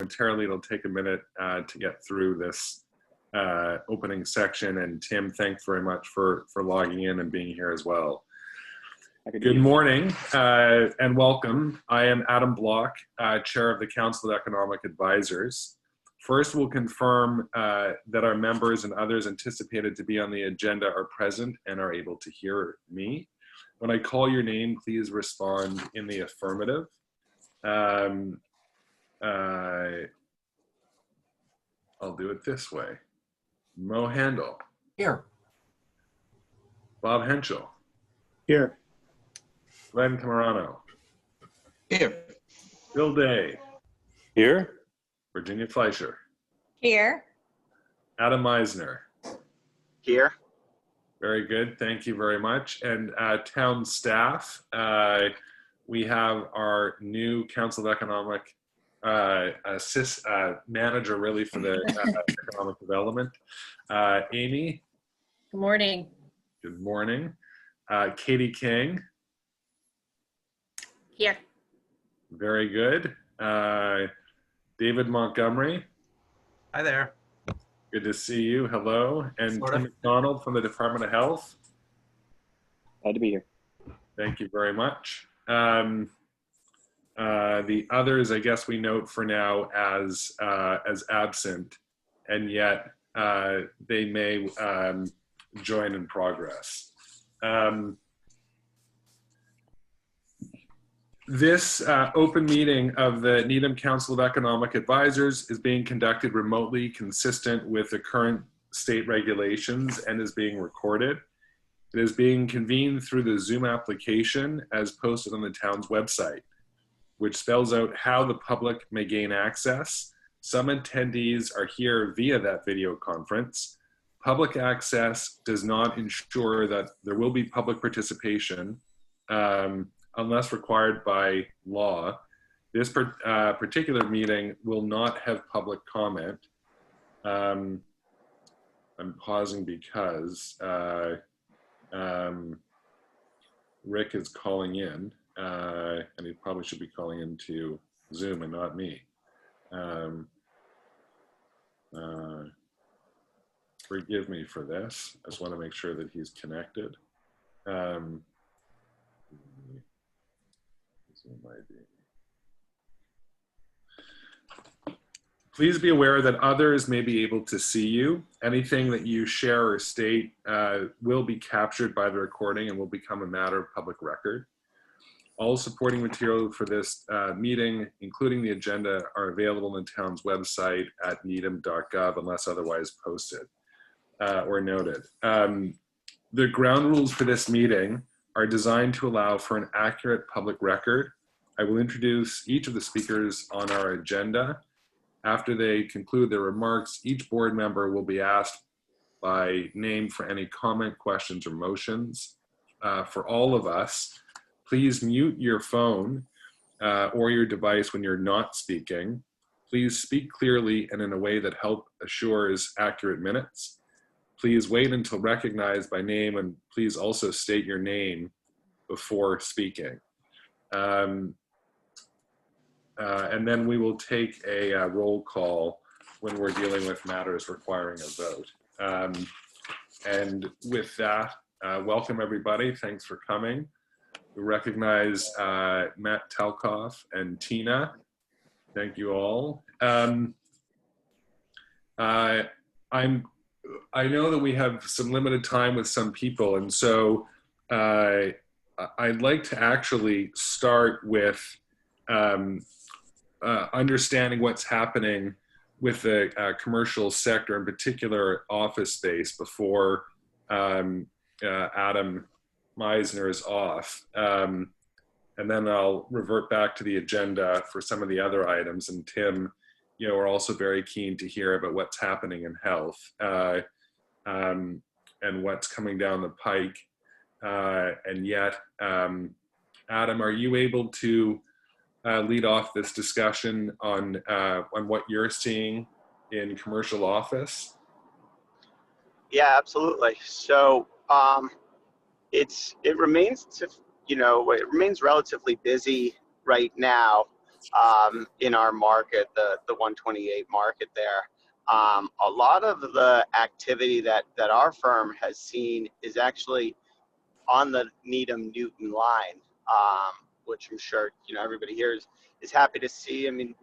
momentarily. It'll take a minute to get through this opening section. And Tim, thanks very much for logging in and being here as well. Good morning and welcome. I am Adam Block, Chair of the Council of Economic Advisors. First, we'll confirm that our members and others anticipated to be on the agenda are present and are able to hear me. When I call your name, please respond in the affirmative. I'll do it this way. Mo Handel. Here. Bob Henschel. Here. Glenn Camarano. Here. Bill Day. Here. Virginia Fleisher. Here. Adam Meisner. Here. Very good. Thank you very much. And town staff, we have our new Council of Economic manager really for the economic development. Amy. Good morning. Good morning. Katie King. Here. Very good. David Montgomery. Hi there. Good to see you. Hello. And Sort of. Tim McDonald from the Department of Health. Glad to be here. Thank you very much. The others, I guess we note for now as absent, and yet they may join in progress. This open meeting of the Needham Council of Economic Advisors is being conducted remotely, consistent with the current state regulations, and is being recorded. It is being convened through the Zoom application as posted on the town's website, which spells out how the public may gain access. Some attendees are here via that video conference. Public access does not ensure that there will be public participation unless required by law. This particular meeting will not have public comment. I'm pausing because Rick is calling in, and he probably should be calling into Zoom and not me. Forgive me for this. I just want to make sure that he's connected. Zoom ID. Please be aware that others may be able to see you. Anything that you share or state will be captured by the recording and will become a matter of public record. All supporting material for this meeting, including the agenda, are available on the town's website at needham.gov unless otherwise posted or noted. The ground rules for this meeting are designed to allow for an accurate public record. I will introduce each of the speakers on our agenda. After they conclude their remarks, each board member will be asked by name for any comment, questions, or motions. For all of us, please mute your phone or your device when you're not speaking. Please speak clearly and in a way that assures accurate minutes. Please wait until recognized by name, and please also state your name before speaking. And then we will take a roll call when we're dealing with matters requiring a vote. And with that, welcome everybody. Thanks for coming. We recognize Matt Talkoff and Tina. Thank you all. I know that we have some limited time with some people, and so I'd like to actually start with understanding what's happening with the commercial sector, in particular office space, before Adam Meisner is off. And then I'll revert back to the agenda for some of the other items. And Tim, we're also very keen to hear about what's happening in health and what's coming down the pike. And yet, Adam, are you able to lead off this discussion on what you're seeing in commercial office? Yeah, absolutely. So it remains relatively busy right now. in our market, the 128 market there. A lot of the activity that our firm has seen is actually on the Needham-Newton line, which I'm sure everybody here is happy to see. I mean,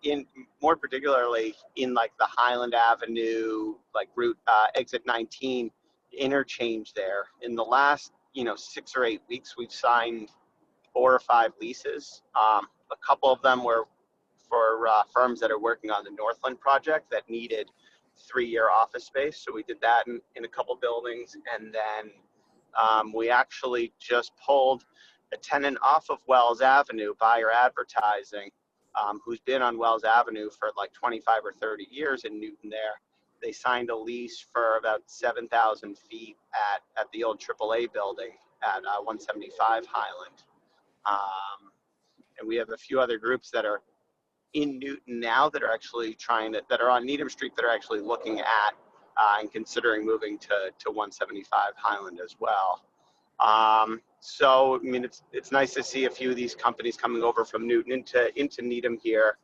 in more particularly in like the Highland Avenue, like route exit 19 interchange there. In the last 6 or 8 weeks, we've signed 4 or 5 leases. A couple of them were for firms that are working on the Northland project that needed 3-year office space. So we did that in a couple buildings. And then we actually just pulled a tenant off of Wells Avenue, Buyer Advertising, who's been on Wells Avenue for like 25 or 30 years in Newton there. They signed a lease for about 7,000 feet at the old AAA building at 175 Highland. And we have a few other groups that are in Newton now that are actually that are on Needham Street that are actually looking at and considering moving to 175 Highland as well. So I mean, it's nice to see a few of these companies coming over from Newton into Needham here.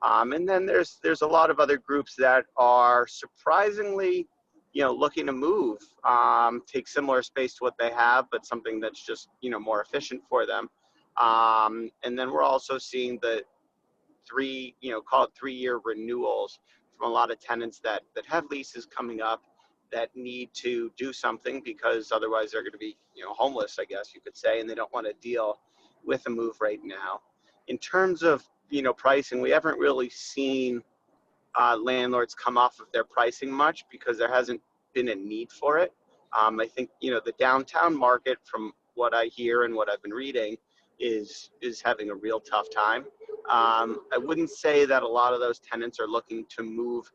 And then there's a lot of other groups that are surprisingly, looking to move, take similar space to what they have, but something that's just, more efficient for them. And then we're also seeing the call it 3-year renewals from a lot of tenants that have leases coming up that need to do something because otherwise they're going to be, homeless, I guess you could say, and they don't want to deal with a move right now. In terms of, pricing, we haven't really seen landlords come off of their pricing much because there hasn't been a need for it. I think, the downtown market, from what I hear and what I've been reading, is having a real tough time. I wouldn't say that a lot of those tenants are looking to move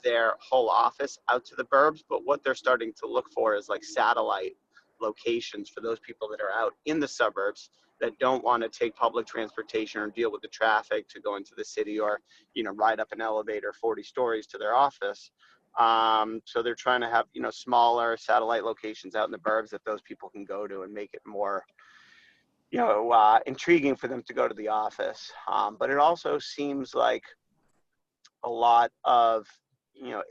their whole office out to the burbs, but what they're starting to look for is like satellite locations for those people that are out in the suburbs that don't want to take public transportation or deal with the traffic to go into the city or, ride up an elevator 40 stories to their office. So they're trying to have, smaller satellite locations out in the burbs that those people can go to and make it more, intriguing for them to go to the office. But it also seems like a lot of,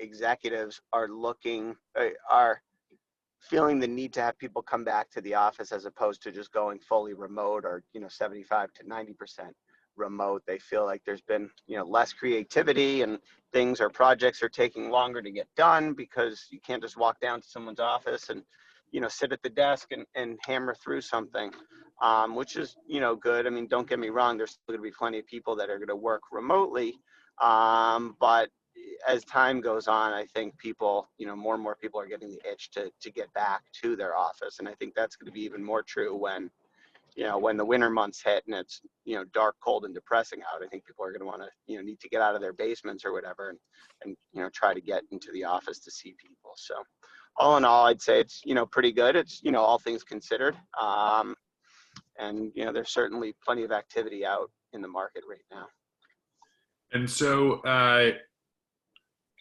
executives are feeling the need to have people come back to the office as opposed to just going fully remote or, 75 to 90% remote. They feel like there's been, less creativity and things or projects are taking longer to get done because you can't just walk down to someone's office and, sit at the desk and hammer through something, which is, good. I mean, don't get me wrong, there's still going to be plenty of people that are going to work remotely. But as time goes on, I think people, more and more people are getting the itch to get back to their office. And I think that's going to be even more true when the winter months hit and it's, dark, cold, and depressing out. I think people are going to want to, need to get out of their basements or whatever and try to get into the office to see people. So all in all, I'd say it's, pretty good. It's, all things considered. And, there's certainly plenty of activity out in the market right now. And so I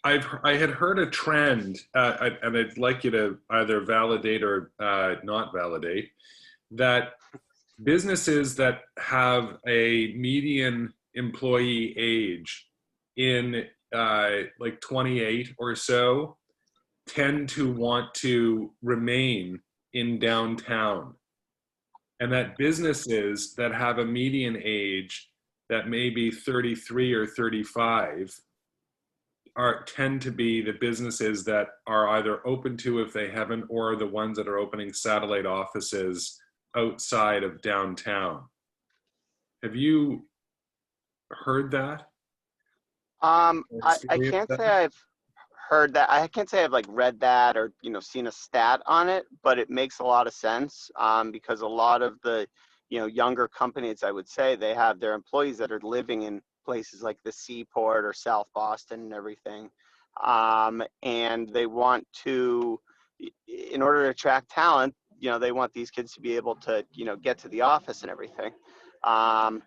had heard a trend, and I'd like you to either validate or not validate, that businesses that have a median employee age in like 28 or so tend to want to remain in downtown, and that businesses that have a median age that may be 33 or 35 tend to be the businesses that are either open to, if they haven't, or the ones that are opening satellite offices outside of downtown. Have you heard that? I can't say I've heard that. I can't say I've like read that or, seen a stat on it, but it makes a lot of sense because a lot of the, younger companies, I would say, they have their employees that are living in places like the Seaport or South Boston and everything. And they want to, in order to attract talent, they want these kids to be able to, get to the office and everything.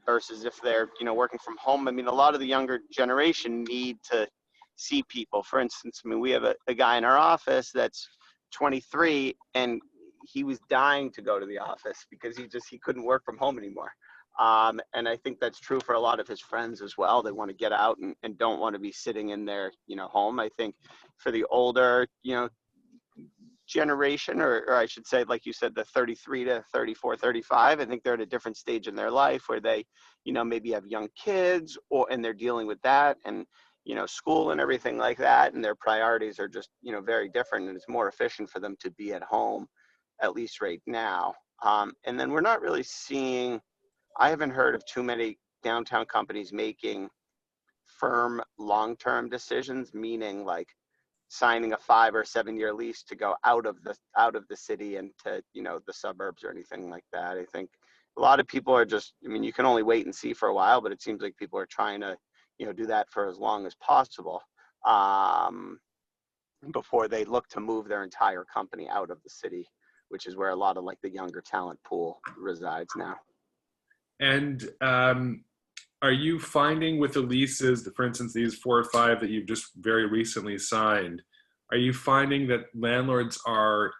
Versus if they're, working from home. I mean, a lot of the younger generation need to see people. For instance, I mean, we have a guy in our office that's 23 and he was dying to go to the office because he couldn't work from home anymore. And I think that's true for a lot of his friends as well. They want to get out and don't want to be sitting in their, home. I think for the older, generation, or I should say, like you said, the 33 to 34, 35, I think they're at a different stage in their life where they, maybe have young kids and they're dealing with that and, school and everything like that. And their priorities are just, very different, and it's more efficient for them to be at home, at least right now. And then we're not really seeing, I haven't heard of too many downtown companies making firm long-term decisions, meaning like signing a 5 or 7 year lease to go out of the city and to, the suburbs or anything like that. I think a lot of people are just, you can only wait and see for a while, but it seems like people are trying to, do that for as long as possible, before they look to move their entire company out of the city, which is where a lot of like the younger talent pool resides now. And are you finding with the leases, for instance, these 4 or 5 that you've just very recently signed, are you finding that landlords are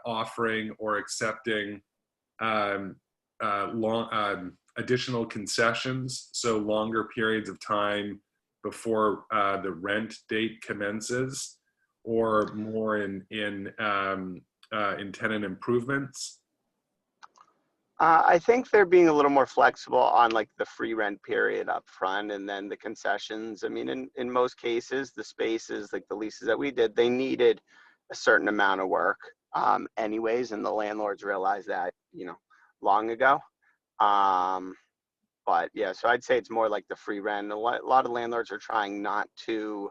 offering or accepting additional concessions, so longer periods of time before the rent date commences, or more in tenant improvements? I think they're being a little more flexible on like the free rent period up front and then the concessions. I mean, in most cases, the spaces, like the leases that we did, they needed a certain amount of work anyways, and the landlords realized that, long ago. But yeah, so I'd say it's more like the free rent. A lot of landlords are trying not to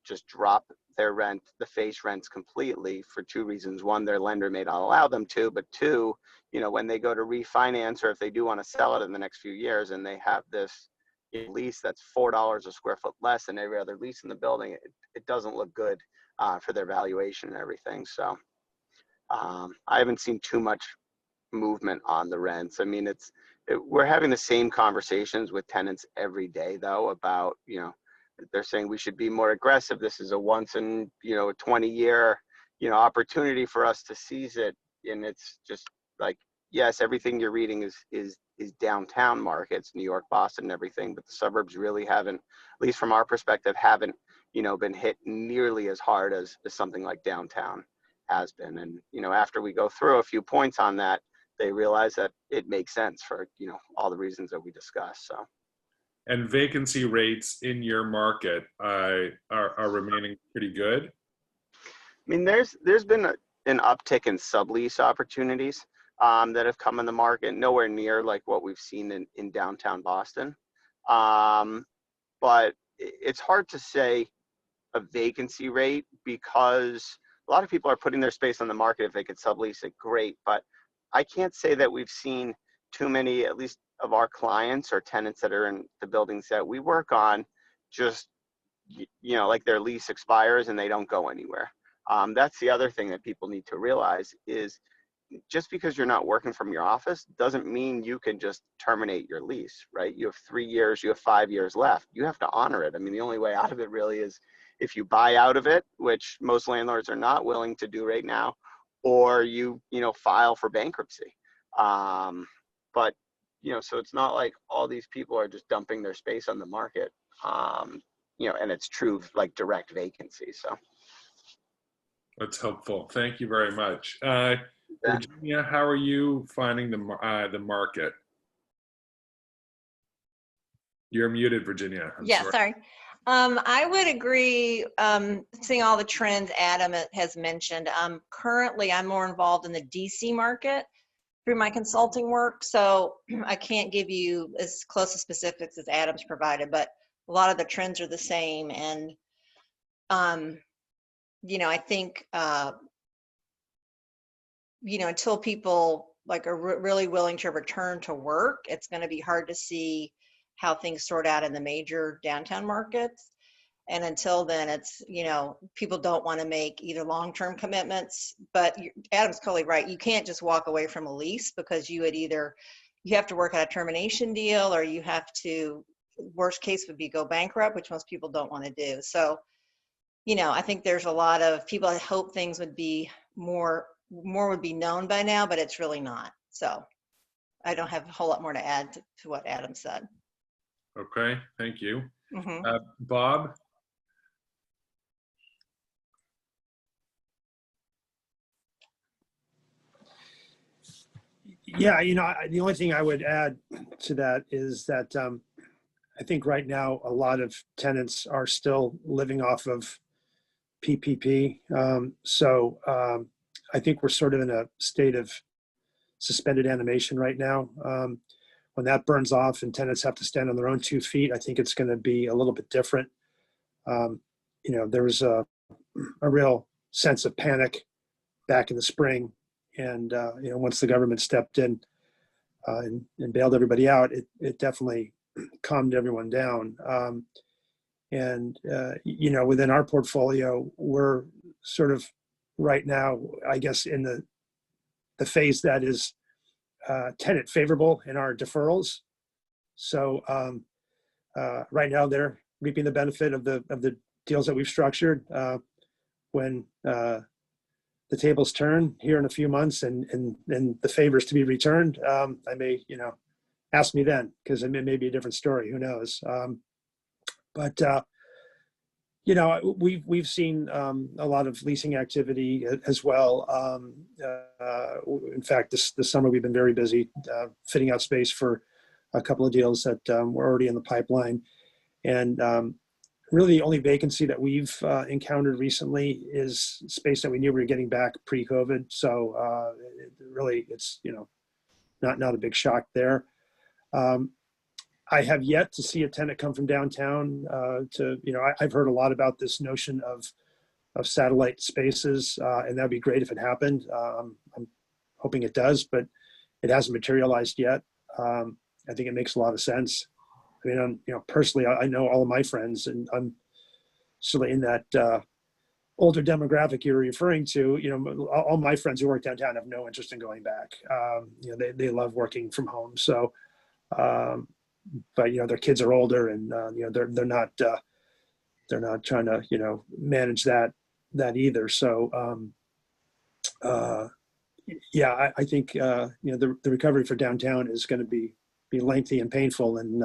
just drop their rent, the face rents completely, for 2 reasons. 1, their lender may not allow them to, but 2, when they go to refinance, or if they do want to sell it in the next few years and they have this lease that's $4 a square foot less than every other lease in the building, it doesn't look good for their valuation and everything. So I haven't seen too much movement on the rents. I mean, we're having the same conversations with tenants every day, though, about, they're saying we should be more aggressive. This is a once in, a 20-year, opportunity for us to seize it. And it's just like, yes, everything you're reading is downtown markets, New York, Boston, and everything, but the suburbs really haven't, at least from our perspective, haven't, been hit nearly as hard as something like downtown has been. And, after we go through a few points on that, they realize that it makes sense for, all the reasons that we discussed. So. And vacancy rates in your market are remaining pretty good? I mean, there's been an uptick in sublease opportunities that have come in the market, nowhere near like what we've seen in downtown Boston. But it's hard to say a vacancy rate, because a lot of people are putting their space on the market. If they could sublease it, great. But I can't say that we've seen too many, at least of our clients or tenants that are in the buildings that we work on, just, like their lease expires and they don't go anywhere. That's the other thing that people need to realize is, just because you're not working from your office doesn't mean you can just terminate your lease, right? You have 3 years, you have 5 years left. You have to honor it. I mean, the only way out of it really is if you buy out of it, which most landlords are not willing to do right now, or you file for bankruptcy. But, so it's not like all these people are just dumping their space on the market, and it's true, like direct vacancy. So. That's helpful. Thank you very much. Virginia, how are you finding the market? You're muted, Virginia. I'm sorry. I would agree, seeing all the trends Adam has mentioned. Currently, I'm more involved in the DC market through my consulting work, so I can't give you as close to specifics as Adam's provided, but a lot of the trends are the same. And, I think, until people like are really willing to return to work, it's going to be hard to see how things sort out in the major downtown markets. And until then, it's, people don't want to make either long-term commitments, but Adam's totally right. You can't just walk away from a lease, because you have to work out a termination deal, or you have to, worst case would be go bankrupt, which most people don't want to do. So, I think there's a lot of people that hope things would be more would be known by now, but it's really not. So I don't have a whole lot more to add to what Adam said. Okay, thank you. Mhm. Bob? Yeah, the only thing I would add to that is that I think right now a lot of tenants are still living off of PPP. I think we're sort of in a state of suspended animation right now. When that burns off and tenants have to stand on their own 2 feet, I think it's going to be a little bit different. There was a real sense of panic back in the spring. And, once the government stepped in and bailed everybody out, it definitely calmed everyone down. Within our portfolio, we're sort of right now, I guess, in the phase that is tenant favorable in our deferrals. So right now they're reaping the benefit of the deals that we've structured. When the tables turn here in a few months and the favors to be returned, I may, ask me then, because it may be a different story. Who knows? We've seen a lot of leasing activity as well. In fact, this summer we've been very busy fitting out space for a couple of deals that were already in the pipeline. And really the only vacancy that we've encountered recently is space that we knew we were getting back pre-COVID. So it's not a big shock there. I have yet to see a tenant come from downtown I've heard a lot about this notion of satellite spaces, and that'd be great if it happened. I'm hoping it does, but it hasn't materialized yet. I think it makes a lot of sense. I mean, personally, I know all of my friends, and I'm sort of in that older demographic you're referring to. All my friends who work downtown have no interest in going back. They love working from home. So, but their kids are older, and they're not trying to manage that either. So, I think the recovery for downtown is going to be lengthy and painful, and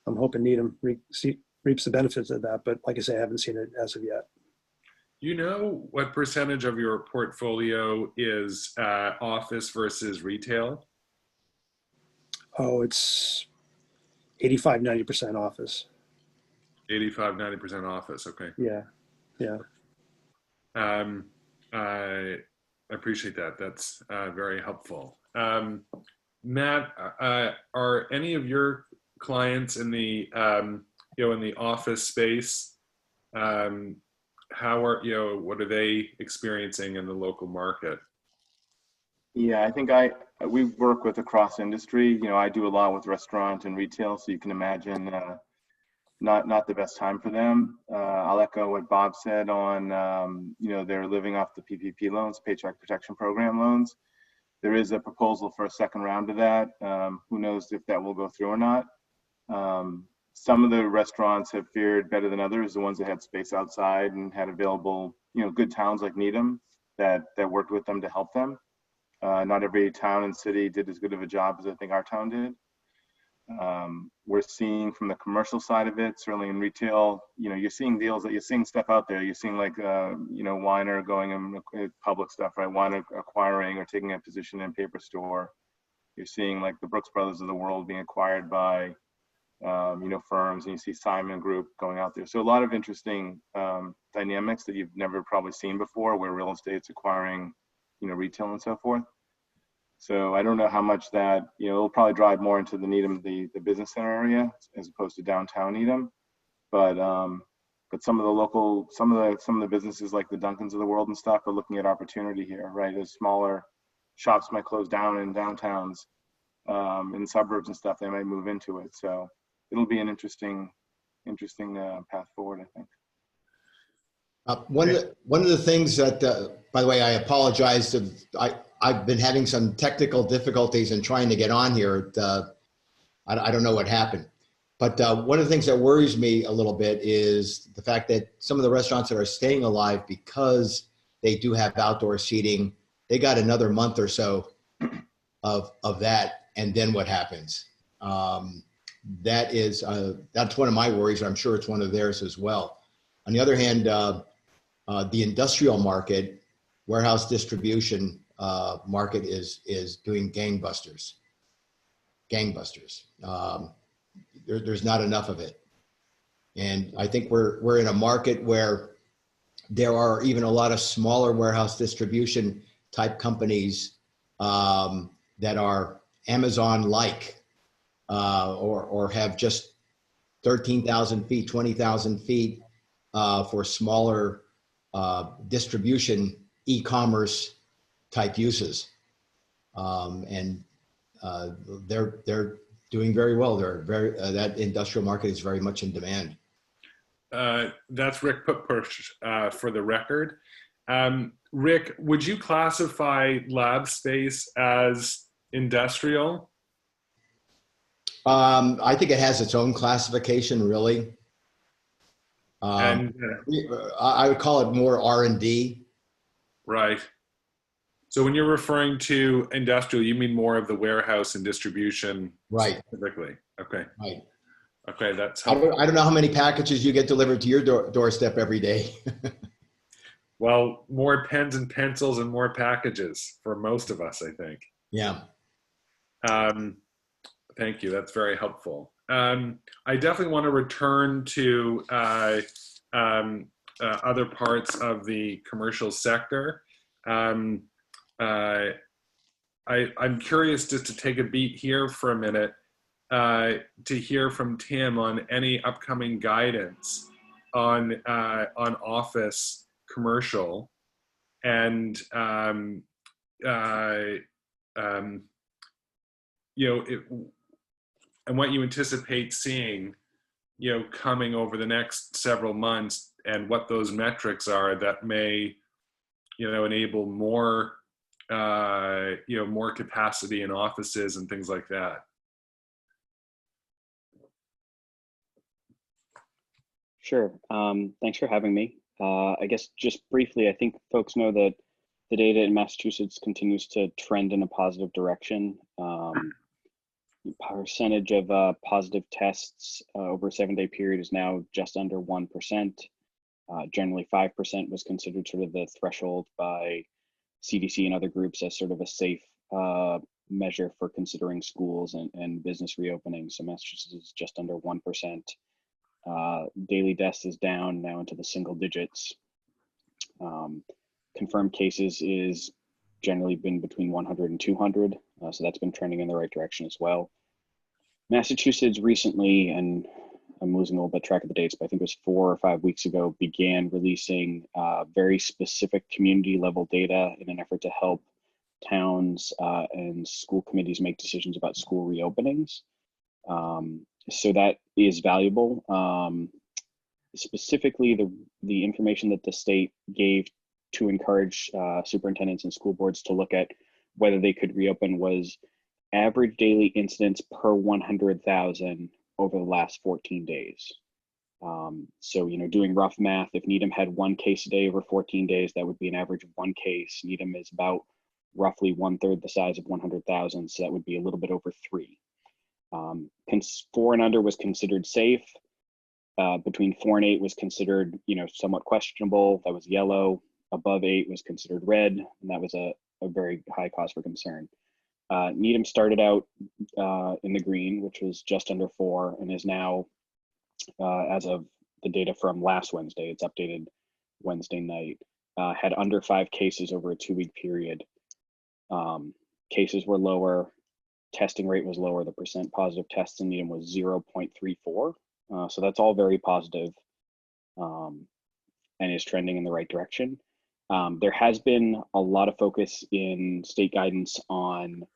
I'm hoping Needham reaps the benefits of that. But like I say, I haven't seen it as of yet. What percentage of your portfolio is office versus retail? Oh, it's 85-90% office. 85-90% office. Okay. Yeah. I appreciate that. That's very helpful. Matt, are any of your clients in the in the office space? What are they experiencing in the local market? Yeah, I think we work with across industry. I do a lot with restaurant and retail, so you can imagine not the best time for them. I'll echo what Bob said on they're living off the PPP loans, Paycheck Protection Program loans. There is a proposal for a second round of that. Who knows if that will go through or not. Some of the restaurants have fared better than others, the ones that had space outside and had available, good towns like Needham that worked with them to help them. Not every town and city did as good of a job as I think our town did. We're seeing from the commercial side of it, certainly in retail, you're seeing deals you're seeing stuff out there. You're seeing like, Weiner going in public stuff, right? Weiner acquiring or taking a position in Paper Store. You're seeing like the Brooks Brothers of the world being acquired by, firms, and you see Simon Group going out there. So a lot of interesting dynamics that you've never probably seen before, where real estate's acquiring, retail and so forth. So I don't know how much that, it'll probably drive more into the Needham, the business center area as opposed to downtown Needham. But some of the businesses like the Duncans of the world and stuff are looking at opportunity here, right? As smaller shops might close down in downtowns, in suburbs and stuff, they might move into it. So it'll be an interesting path forward, I think. One of the things that, by the way, I apologize. I've been having some technical difficulties in trying to get on here. I don't know what happened. But one of the things that worries me a little bit is the fact that some of the restaurants that are staying alive because they do have outdoor seating, they got another month or so of that. and then what happens? That's one of my worries. I'm sure it's one of theirs as well. On the other hand, the industrial market, warehouse distribution market is doing gangbusters. There's not enough of it. And I think we're in a market where there are even a lot of smaller warehouse distribution type companies that are Amazon-like or have just 13,000 feet, 20,000 feet for smaller distribution e-commerce type uses. And they're doing very well. That industrial market is very much in demand. That's Rick Putpush for the record. Rick, would you classify lab space as industrial? I think it has its own classification, really. And I would call it more R&D. right. So when you're referring to industrial, you mean more of the warehouse and distribution, Right. specifically. Okay. Right. Okay, that's I helpful. don't know how many packages you get delivered to your doorstep every day. Well, more pens and pencils and more packages for most of us, I think. Yeah. Thank you. That's very helpful. I definitely want to return to other parts of the commercial sector. I'm curious just to take a beat here for a minute to hear from Tim on any upcoming guidance on office commercial and and what you anticipate seeing, coming over the next several months, and what those metrics are that may, enable more, more capacity in offices and things like that. Sure. Thanks for having me. I guess just briefly, I think folks know that the data in Massachusetts continues to trend in a positive direction. Percentage of positive tests over a 7-day period is now just under 1%. Generally 5% was considered sort of the threshold by CDC and other groups as sort of a safe measure for considering schools and business reopening. So Massachusetts is just under 1%. Daily deaths is down now into the single digits. Confirmed cases is generally been between 100 and 200. So that's been trending in the right direction as well. Massachusetts recently, and I'm losing a little bit track of the dates, but I think it was 4 or 5 weeks ago, began releasing very specific community level data in an effort to help towns and school committees make decisions about school reopenings. So that is valuable. Specifically, the information that the state gave to encourage superintendents and school boards to look at whether they could reopen was average daily incidents per 100,000 over the last 14 days. So, doing rough math, if Needham had 1 case a day over 14 days, that would be an average of 1 case. Needham is about roughly 1/3 the size of 100,000, so that would be a little bit over 3. 4 and under was considered safe. Between 4 and 8 was considered, somewhat questionable. That was yellow. Above 8 was considered red, and that was a very high cause for concern. Needham started out in the green, which was just under 4, and is now, as of the data from last Wednesday, it's updated Wednesday night, had under 5 cases over a 2-week period. Cases were lower, testing rate was lower, the percent positive tests in Needham was 0.34. So that's all very positive, and is trending in the right direction. There has been a lot of focus in state guidance on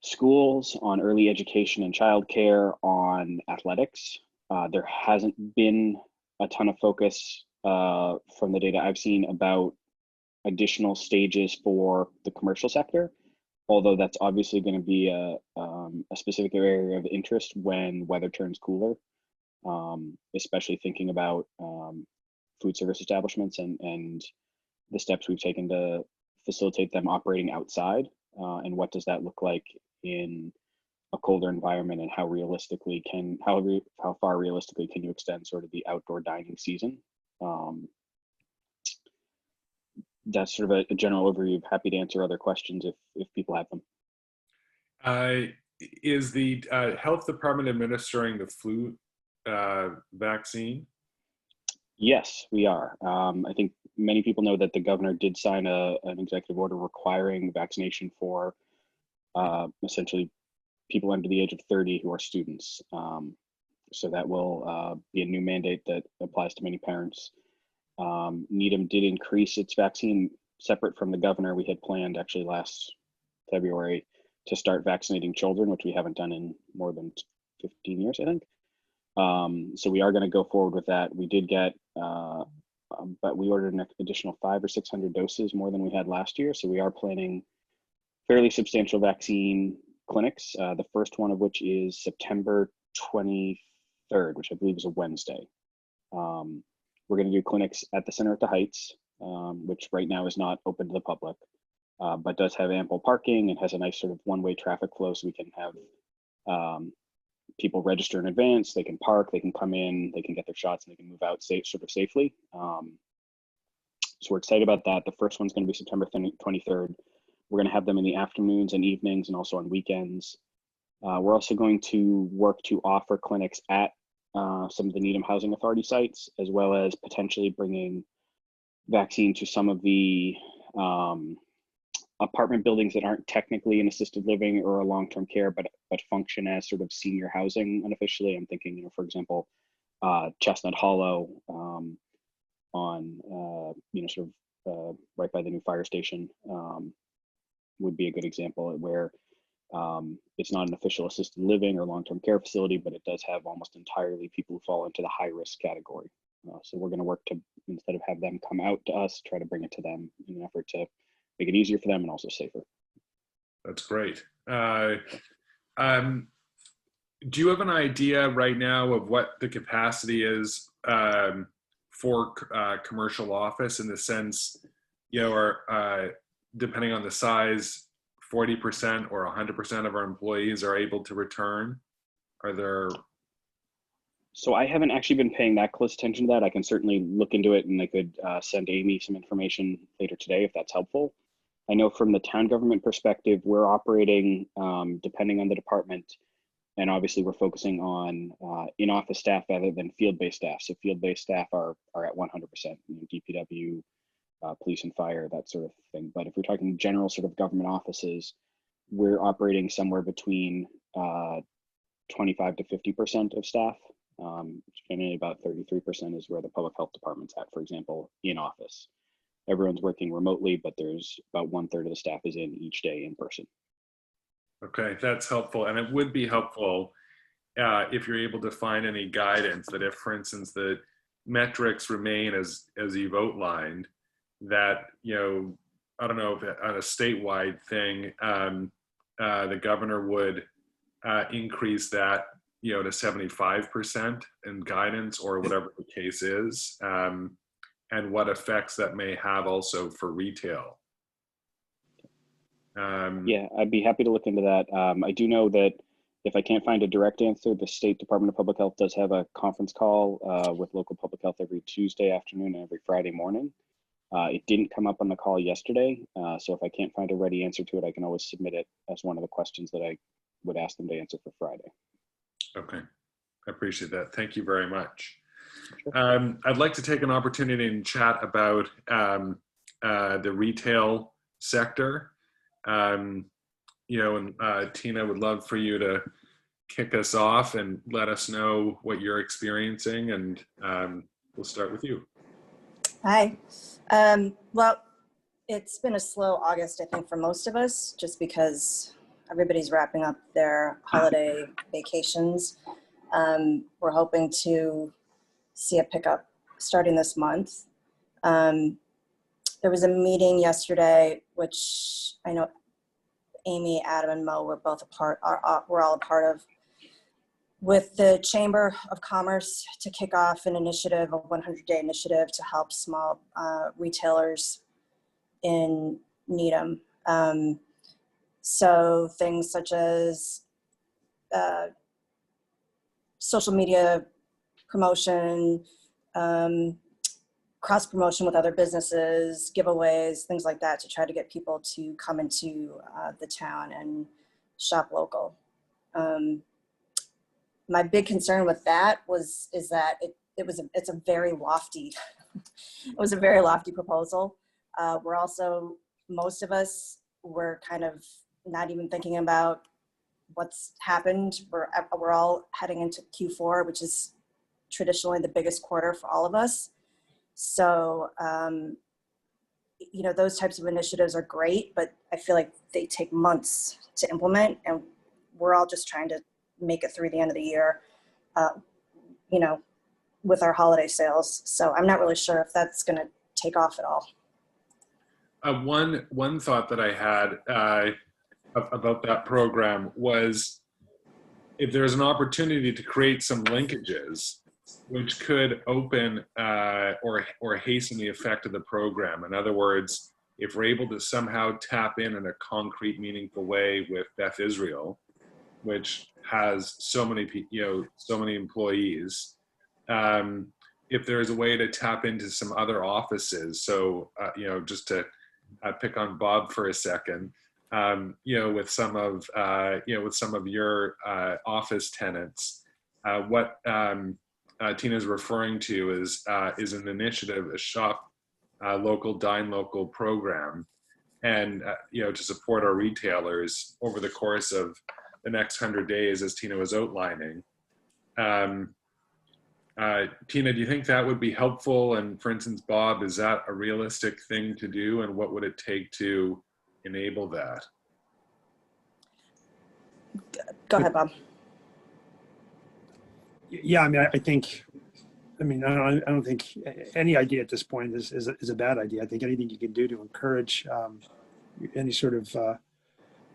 schools, on early education and childcare, on athletics. There hasn't been a ton of focus from the data I've seen about additional stages for the commercial sector, although that's obviously going to be a specific area of interest when weather turns cooler, especially thinking about food service establishments and the steps we've taken to facilitate them operating outside, and what does that look like in a colder environment, and how far realistically can you extend sort of the outdoor dining season. That's sort of a general overview. Happy to answer other questions if people have them. Is the health department administering the flu vaccine? Yes, we are. I think many people know that the governor did sign an executive order requiring vaccination for essentially people under the age of 30 who are students. So that will be a new mandate that applies to many parents. Needham did increase its vaccine separate from the governor. We had planned actually last February to start vaccinating children, which we haven't done in more than 15 years, I think. So we are going to go forward with that. We did get, but we ordered an additional 500 or 600 doses more than we had last year. So we are planning fairly substantial vaccine clinics. The first one of which is September 23rd, which I believe is a Wednesday. We're going to do clinics at the Center at the Heights, which right now is not open to the public, but does have ample parking and has a nice sort of one-way traffic flow, so we can have people register in advance. They can park, they can come in, they can get their shots, and they can move out sort of safely. So we're excited about that. The first one's going to be September 23rd. We're going to have them in the afternoons and evenings and also on weekends. We're also going to work to offer clinics at some of the Needham Housing Authority sites, as well as potentially bringing vaccine to some of the apartment buildings that aren't technically an assisted living or a long-term care, but function as sort of senior housing unofficially. I'm thinking, for example, Chestnut Hollow on, sort of right by the new fire station would be a good example where it's not an official assisted living or long-term care facility, but it does have almost entirely people who fall into the high-risk category. So we're going to work to, instead of have them come out to us, try to bring it to them in an effort to make it easier for them and also safer. That's great. Do you have an idea right now of what the capacity is for commercial office, in the sense, or depending on the size, 40% or 100% of our employees are able to return? Are there? So I haven't actually been paying that close attention to that. I can certainly look into it, and I could send Amy some information later today if that's helpful. I know from the town government perspective, we're operating, depending on the department, and obviously we're focusing on in-office staff rather than field-based staff. So field-based staff are at 100%, DPW, police and fire, that sort of thing. But if we're talking general sort of government offices, we're operating somewhere between 25 to 50% of staff. Generally about 33% is where the public health department's at, for example, in office. Everyone's working remotely, but there's about 1/3 of the staff is in each day in person. Okay, that's helpful. And it would be helpful if you're able to find any guidance that if, for instance, the metrics remain as you've outlined, that, I don't know if on a statewide thing, the governor would increase that, to 75% in guidance, or whatever the case is, and what effects that may have also for retail. Yeah, I'd be happy to look into that. I do know that if I can't find a direct answer, the State Department of Public Health does have a conference call with local public health every Tuesday afternoon and every Friday morning. It didn't come up on the call yesterday, so if I can't find a ready answer to it, I can always submit it as one of the questions that I would ask them to answer for Friday. Okay, I appreciate that. Thank you very much. Sure. I'd like to take an opportunity and chat about the retail sector. And Tina, would love for you to kick us off and let us know what you're experiencing, and we'll start with you. Hi. Well, it's been a slow August, I think, for most of us, just because everybody's wrapping up their holiday vacations. We're hoping to see a pickup starting this month. There was a meeting yesterday, which I know Amy, Adam, and Mo were both we're all a part of, with the Chamber of Commerce to kick off an initiative, a 100-day initiative to help small retailers in Needham. So things such as social media promotion, cross promotion with other businesses, giveaways, things like that, to try to get people to come into the town and shop local. My big concern with that is that it's a very lofty it was a very lofty proposal. We're also, most of us were kind of not even thinking about what's happened. We're all heading into Q4, which is traditionally the biggest quarter for all of us. So, you know, those types of initiatives are great, but I feel like they take months to implement, and we're all just trying to make it through the end of the year, you know, with our holiday sales. So I'm not really sure if that's going to take off at all. One thought that I had about that program was, if there's an opportunity to create some linkages which could open or hasten the effect of the program. In other words, if we're able to somehow tap in a concrete, meaningful way with Beth Israel, which has so many employees, if there's a way to tap into some other offices. So, you know, just to pick on Bob for a second, you know, with some of your office tenants, what Tina's referring to is an initiative, a shop local, dine local program, and you know, to support our retailers over the course of the next 100 days, as Tina was outlining. Tina, do you think that would be helpful? And for instance, Bob, is that a realistic thing to do? And what would it take to enable that? Go ahead, Bob. Yeah, I mean, I don't think any idea at this point is a bad idea. I think anything you can do to encourage any sort of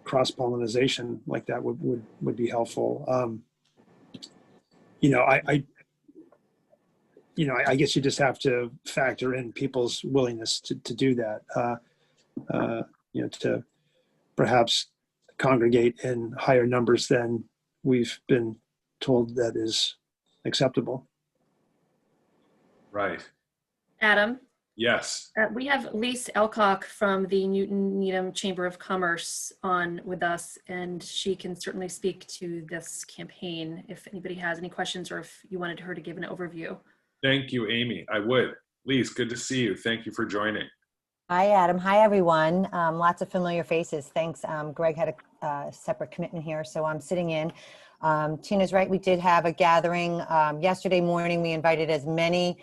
cross-pollination like that would be helpful. You know, I guess you just have to factor in people's willingness to do that. You know, to perhaps congregate in higher numbers than we've been told that is acceptable. Right. Adam? Yes. We have Lise Elcock from the Newton Needham Chamber of Commerce on with us, and she can certainly speak to this campaign if anybody has any questions or if you wanted her to give an overview. Thank you, Amy. I would. Lise, good to see you. Thank you for joining. Hi, Adam. Hi, everyone. Lots of familiar faces. Thanks. Greg had a separate commitment here, so I'm sitting in. Tina's right. We did have a gathering yesterday morning. We invited as many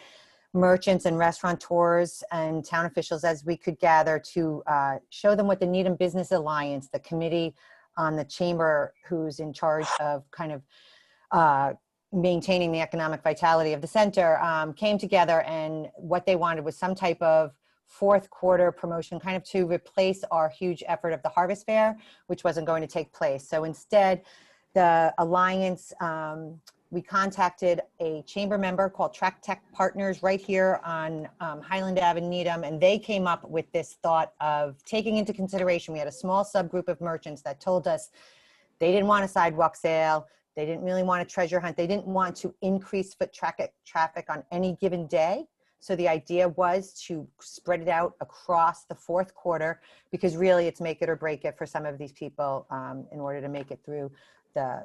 merchants and restaurateurs and town officials as we could gather to show them what the Needham Business Alliance, the committee on the chamber who's in charge of kind of maintaining the economic vitality of the center, came together, and what they wanted was some type of fourth quarter promotion, kind of to replace our huge effort of the Harvest Fair, which wasn't going to take place. So instead, the Alliance, we contacted a chamber member called Track Tech Partners right here on Highland Ave in Needham, and they came up with this thought of taking into consideration, we had a small subgroup of merchants that told us they didn't want a sidewalk sale, they didn't really want a treasure hunt, they didn't want to increase foot traffic on any given day. So the idea was to spread it out across the fourth quarter, because really it's make it or break it for some of these people in order to make it through the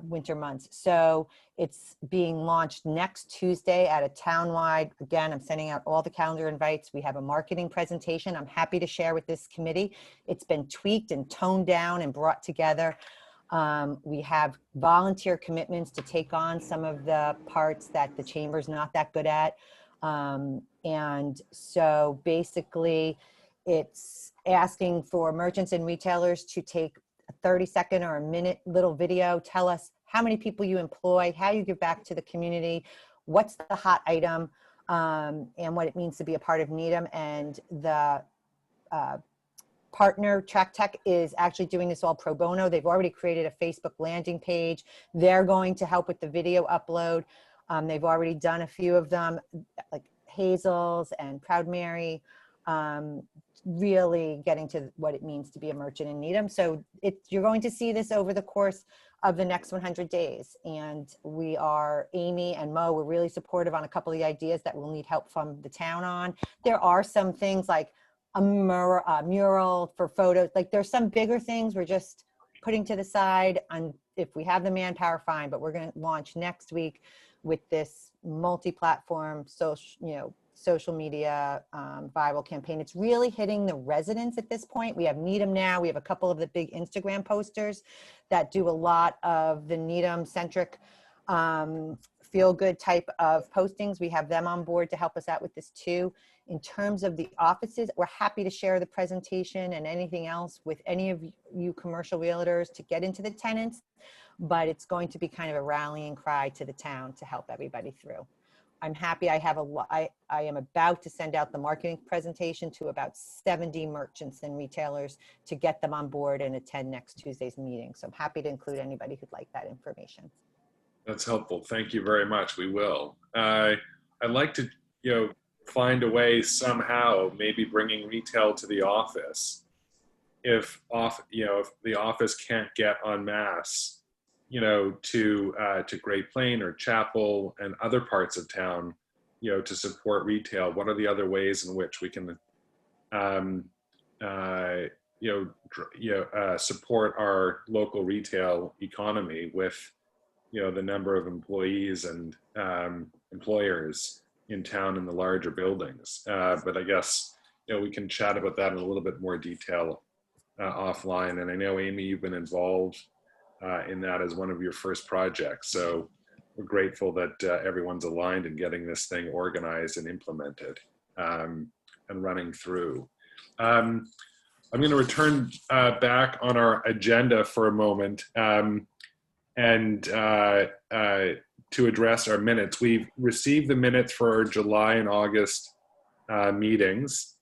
winter months. So it's being launched next Tuesday at a townwide. Again, I'm sending out all the calendar invites. We have a marketing presentation I'm happy to share with this committee. It's been tweaked and toned down and brought together. We have volunteer commitments to take on some of the parts that the chamber's not that good at. And so basically it's asking for merchants and retailers to take a 30-second or a minute little video, tell us how many people you employ, how you give back to the community, what's the hot item, and what it means to be a part of Needham. And the partner, Track Tech, is actually doing this all pro bono. They've already created a Facebook landing page. They're going to help with the video upload. They've already done a few of them, like Hazel's and Proud Mary. really getting to what it means to be a merchant in Needham. So you're going to see this over the course of the next 100 days. And Amy and Mo, we're really supportive on a couple of the ideas that we'll need help from the town on. There are some things like a mural for photos. Like there's some bigger things we're just putting to the side. And if we have the manpower, fine, but we're going to launch next week with this multi-platform social media viral campaign. It's really hitting the residents at this point. We have Needham now. We have a couple of the big Instagram posters that do a lot of the Needham centric feel good type of postings. We have them on board to help us out with this too. In terms of the offices, we're happy to share the presentation and anything else with any of you commercial realtors to get into the tenants, but it's going to be kind of a rallying cry to the town to help everybody through. I'm happy I am about to send out the marketing presentation to about 70 merchants and retailers to get them on board and attend next Tuesday's meeting. So I'm happy to include anybody who'd like that information. That's helpful. Thank you very much. We will. I'd like to, find a way somehow, maybe bringing retail to the office. If the office can't get en masse, to Great Plain or Chapel and other parts of town, to support retail, what are the other ways in which we can, support our local retail economy with, the number of employees and employers in town in the larger buildings. But I guess, we can chat about that in a little bit more detail offline. And I know, Amy, you've been involved in that as one of your first projects. So we're grateful that everyone's aligned in getting this thing organized and implemented and running through. I'm going to return back on our agenda for a moment and to address our minutes. We've received the minutes for our July and August meetings.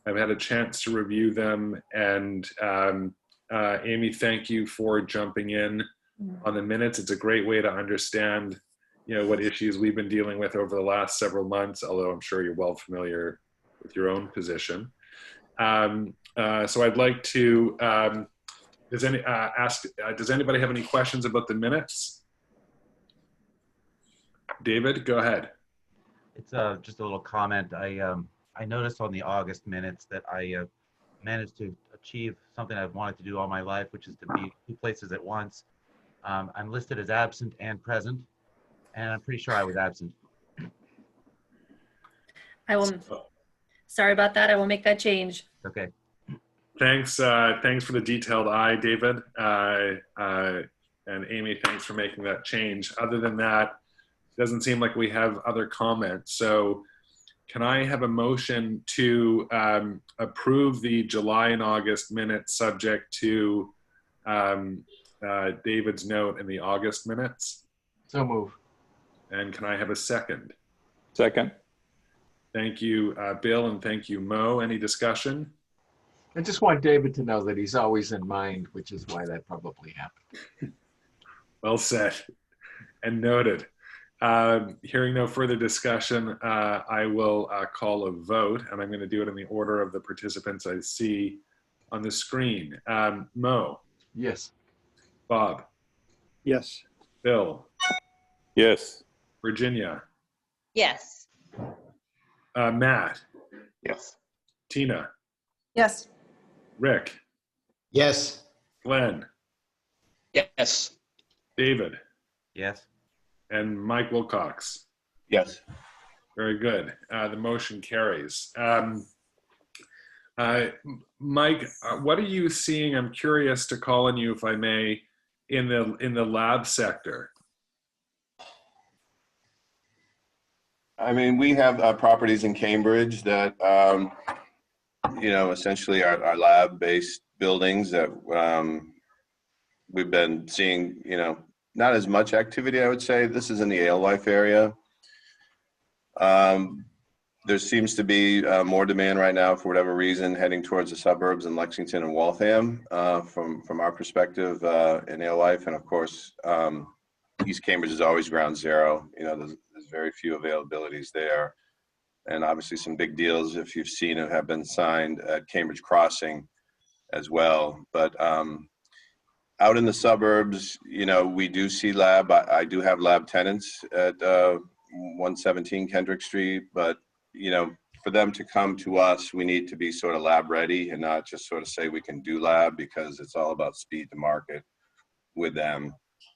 I've had a chance to review them, and Amy, thank you for jumping in on the minutes. It's a great way to understand, what issues we've been dealing with over the last several months, although I'm sure you're well familiar with your own position. So I'd like to, does anybody have any questions about the minutes? David, go ahead. It's just a little comment. I noticed on the August minutes that I managed to achieve something I've wanted to do all my life, which is to be two places at once. I'm listed as absent and present, and I'm pretty sure I was absent. Sorry about that. I will make that change. Okay. Thanks for the detailed eye, David. And Amy, thanks for making that change. Other than that, it doesn't seem like we have other comments. So can I have a motion to approve the July and August minutes subject to David's note in the August minutes? So move. And can I have a second? Second. Thank you, Bill, and thank you, Mo. Any discussion? I just want David to know that he's always in mind, which is why that probably happened. Well said and noted. Hearing no further discussion, I will call a vote, and I'm going to do it in the order of the participants I see on the screen. Mo? Yes. Bob? Yes. Bill? Yes. Virginia? Yes. Matt? Yes. Tina? Yes. Rick? Yes. Glenn? Yes. David? Yes. And Mike Wilcox? Yes. Very good. The motion carries. Mike, what are you seeing? I'm curious to call on you, if I may, in the lab sector. I mean, we have properties in Cambridge that, essentially are lab-based buildings that we've been seeing, not as much activity, I would say. This is in the Alewife area. There seems to be more demand right now, for whatever reason, heading towards the suburbs in Lexington and Waltham, from our perspective in Alewife. And of course, East Cambridge is always ground zero. There's very few availabilities there. And obviously some big deals, if you've seen it, have been signed at Cambridge Crossing as well. But out in the suburbs, you know, we do see lab. I do have lab tenants at 117 Kendrick Street, but, you know, for them to come to us, we need to be sort of lab ready and not just sort of say we can do lab, because it's all about speed to market with them.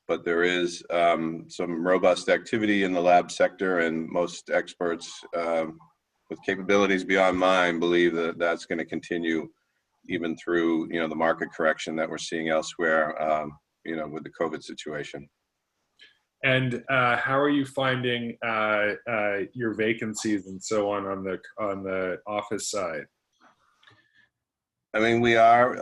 But there is some robust activity in the lab sector, and most experts with capabilities beyond mine believe that that's going to continue even through, you know, the market correction that we're seeing elsewhere, you know, with the COVID situation. And how are you finding your vacancies and so on the office side? I mean, we are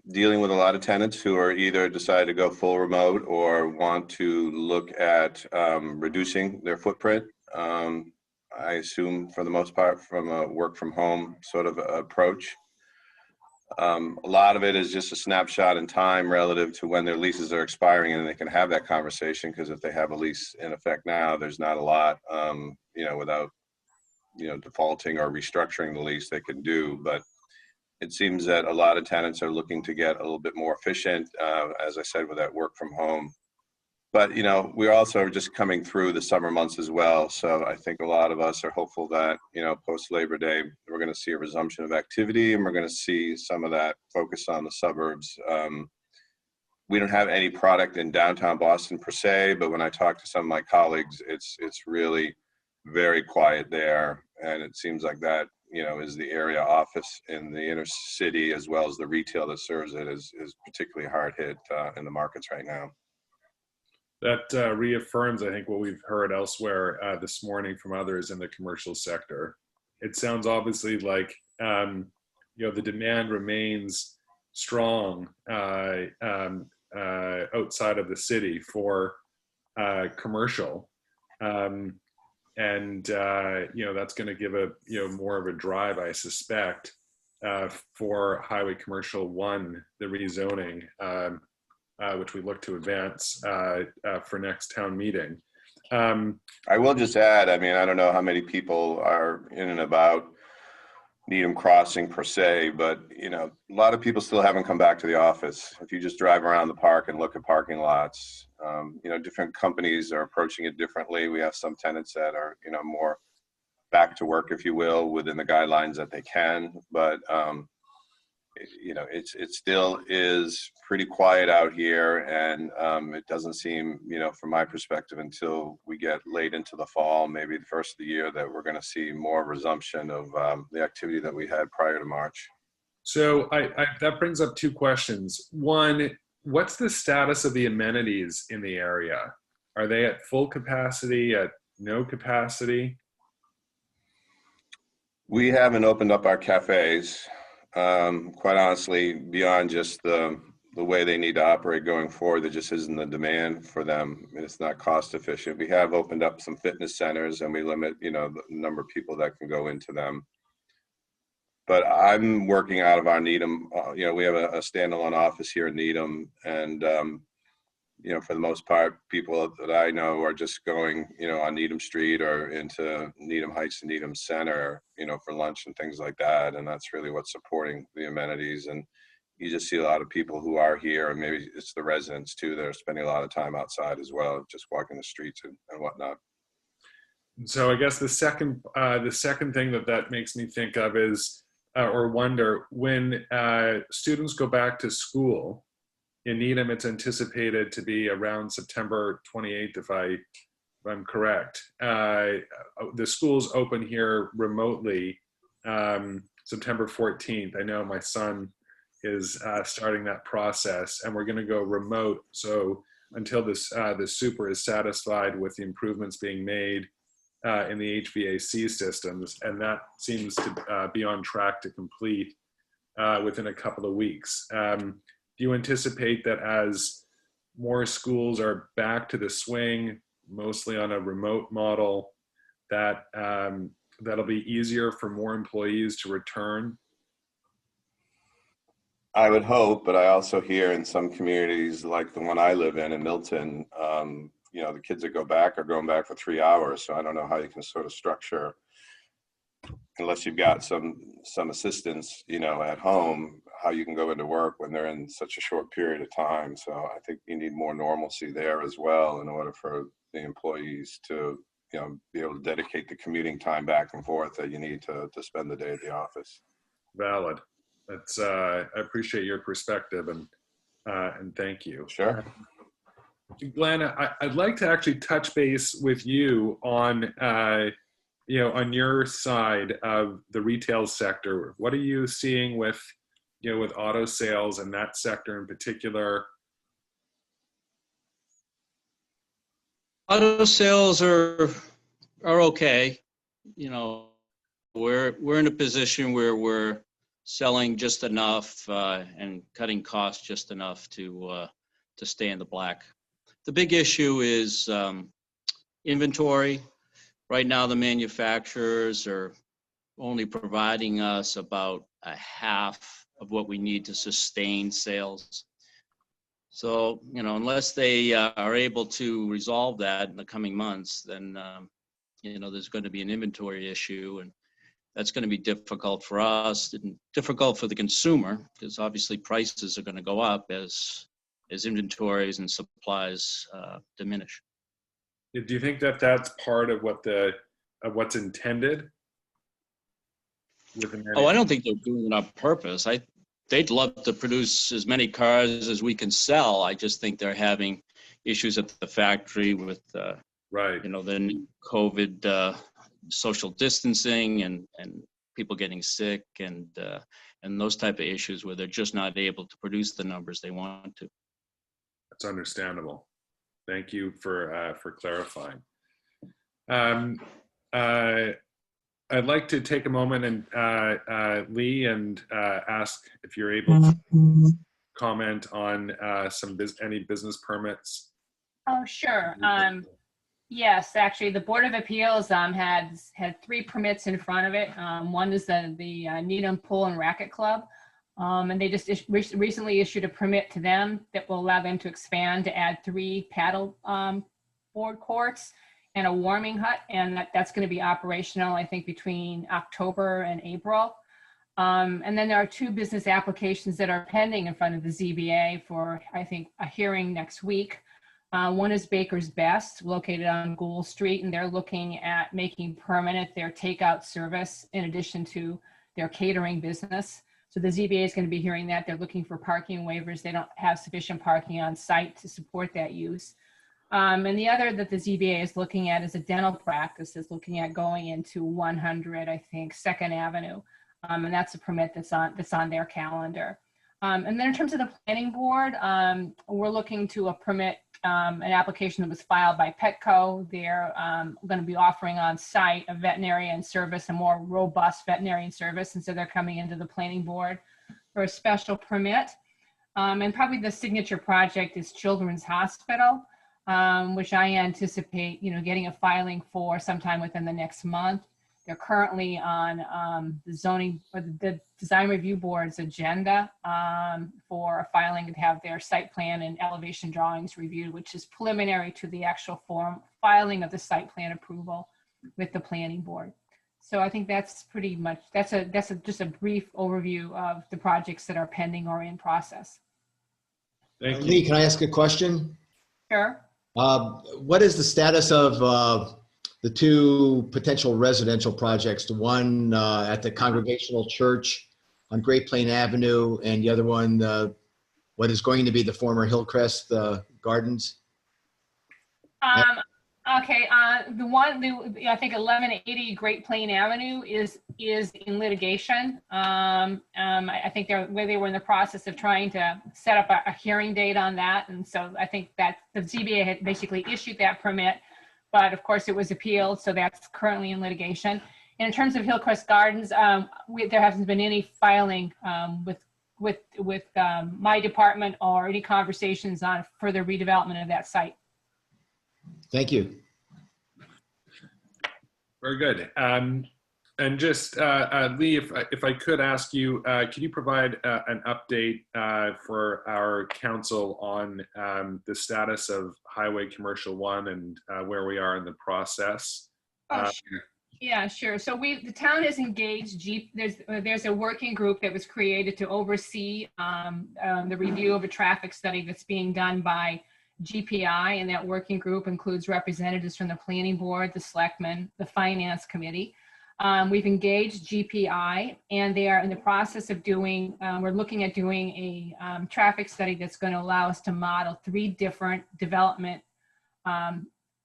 dealing with a lot of tenants who are either decide to go full remote or want to look at reducing their footprint. I assume for the most part from a work from home sort of approach. A lot of it is just a snapshot in time relative to when their leases are expiring, and they can have that conversation, because if they have a lease in effect now, there's not a lot, you know, without, you know, defaulting or restructuring the lease they can do. But it seems that a lot of tenants are looking to get a little bit more efficient, as I said, with that work from home. But, you know, we're also just coming through the summer months as well. So I think a lot of us are hopeful that, you know, post Labor Day, we're going to see a resumption of activity, and we're going to see some of that focus on the suburbs. We don't have any product in downtown Boston per se, but when I talk to some of my colleagues, it's really very quiet there. And it seems like that, you know, is the area office in the inner city, as well as the retail that serves it, is particularly hard hit in the markets right now. That reaffirms, I think, what we've heard elsewhere this morning from others in the commercial sector. It sounds obviously like, you know, the demand remains strong outside of the city for commercial. And, you know, that's going to give a, you know, more of a drive, I suspect, for Highway Commercial 1, the rezoning, which we look to advance for next town meeting. I will just add, I mean, I don't know how many people are in and about Needham Crossing per se, but, you know, a lot of people still haven't come back to the office. If you just drive around the park and look at parking lots, you know, different companies are approaching it differently. We have some tenants that are, you know, more back to work, if you will, within the guidelines that they can. But, you know, it still is pretty quiet out here, and it doesn't seem, you know, from my perspective, until we get late into the fall, maybe the first of the year, that we're going to see more resumption of the activity that we had prior to March. So that brings up two questions. One, what's the status of the amenities in the area? Are they at full capacity, at no capacity? We haven't opened up our cafes. Quite honestly, beyond just the way they need to operate going forward, there just isn't the demand for them, and it's not cost efficient. We have opened up some fitness centers, and we limit, you know, the number of people that can go into them. But I'm working out of our Needham, you know, we have a standalone office here in Needham, and you know, for the most part, people that I know are just going, you know, on Needham Street or into Needham Heights and Needham Center, you know, for lunch and things like that. And that's really what's supporting the amenities. And you just see a lot of people who are here, and maybe it's the residents too, that are spending a lot of time outside as well, just walking the streets and whatnot. So I guess the second thing that makes me think of is, or wonder, when students go back to school, in Needham, it's anticipated to be around September 28th, if I'm correct. The schools open here remotely September 14th. I know my son is starting that process, and we're going to go remote. So until the super is satisfied with the improvements being made in the HVAC systems, and that seems to be on track to complete within a couple of weeks. Do you anticipate that as more schools are back to the swing, mostly on a remote model, that that'll be easier for more employees to return? I would hope, but I also hear in some communities like the one I live in Milton, you know, the kids that go back are going back for 3 hours. So I don't know how you can sort of structure, unless you've got some assistance, you know, at home, how you can go into work when they're in such a short period of time. So I think you need more normalcy there as well in order for the employees to, you know, be able to dedicate the commuting time back and forth that you need to spend the day at the office. Valid. That's I appreciate your perspective, and thank you. Sure. Glenn, I'd like to actually touch base with you on, you know, on your side of the retail sector. What are you seeing with, you know, with auto sales and that sector in particular? Auto sales are okay. You know, we're in a position where we're selling just enough and cutting costs just enough to stay in the black. The big issue is inventory. Right now, the manufacturers are only providing us about a half of what we need to sustain sales. So, you know, unless they are able to resolve that in the coming months, then, you know, there's going to be an inventory issue, and that's going to be difficult for us and difficult for the consumer, because obviously prices are going to go up as inventories and supplies diminish. Do you think that that's part of what what's intended? Oh, I don't think they're doing it on purpose. They'd love to produce as many cars as we can sell. I just think they're having issues at the factory with, right, you know, the COVID social distancing and people getting sick and those type of issues where they're just not able to produce the numbers they want to. That's understandable. Thank you for clarifying. I'd like to take a moment and Lee and ask if you're able to comment on any business permits. Oh, sure. Yes, actually, the Board of Appeals had 3 permits in front of it. One is the Needham Pool and Racket Club, and they just recently issued a permit to them that will allow them to expand to add 3 paddle board courts and a warming hut, and that's going to be operational, I think, between October and April. And then there are 2 business applications that are pending in front of the ZBA for, I think, a hearing next week. One is Baker's Best, located on Gould Street, and they're looking at making permanent their takeout service in addition to their catering business. So the ZBA is going to be hearing that. They're looking for parking waivers. They don't have sufficient parking on site to support that use. And the other that the ZBA is looking at is a dental practice is looking at going into 100, I think, 2nd Avenue. And that's a permit that's on their calendar. And then in terms of the planning board, we're looking to permit an application that was filed by Petco. They're going to be offering on site a veterinarian service, a more robust veterinarian service. And so they're coming into the planning board for a special permit. And probably the signature project is Children's Hospital, which I anticipate, you know, getting a filing for sometime within the next month. They're currently on the zoning or the design review board's agenda for a filing to have their site plan and elevation drawings reviewed, which is preliminary to the actual filing of the site plan approval with the planning board. So I think that's pretty much, that's just a brief overview of the projects that are pending or in process. Thank you. Lee, can I ask a question? Sure. What is the status of the 2 potential residential projects, the one at the Congregational Church on Great Plain Avenue, and the other one, what is going to be the former Hillcrest Gardens? Okay, I think 1180 Great Plain Avenue is in litigation. I think they were in the process of trying to set up a hearing date on that, and so I think that the ZBA had basically issued that permit. But of course it was appealed, so that's currently in litigation. And in terms of Hillcrest Gardens, there hasn't been any filing with my department or any conversations on further redevelopment of that site. Thank you. Very good. And just Lee, if I could ask you, can you provide an update for our council on the status of Highway Commercial 1 and where we are in the process? Oh, sure. Yeah, sure. So the town has engaged there's a working group that was created to oversee the review of a traffic study that's being done by GPI, and that working group includes representatives from the planning board, the selectmen, the finance committee. We've engaged GPI, and they are in the process of doing, we're looking at doing a traffic study that's going to allow us to model 3 different development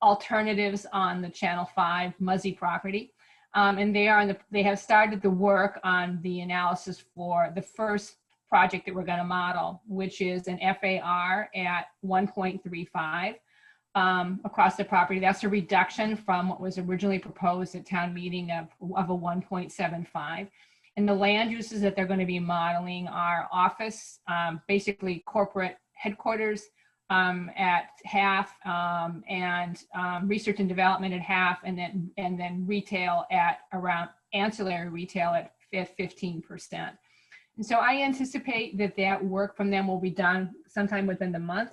alternatives on the Channel 5 Muzzy property. And they have started the work on the analysis for the first project that we're going to model, which is an FAR at 1.35 across the property. That's a reduction from what was originally proposed at town meeting of a 1.75. And the land uses that they're going to be modeling are office, basically corporate headquarters, at half, and research and development at half, and then retail at around ancillary retail at 15%. And so I anticipate that work from them will be done sometime within the month,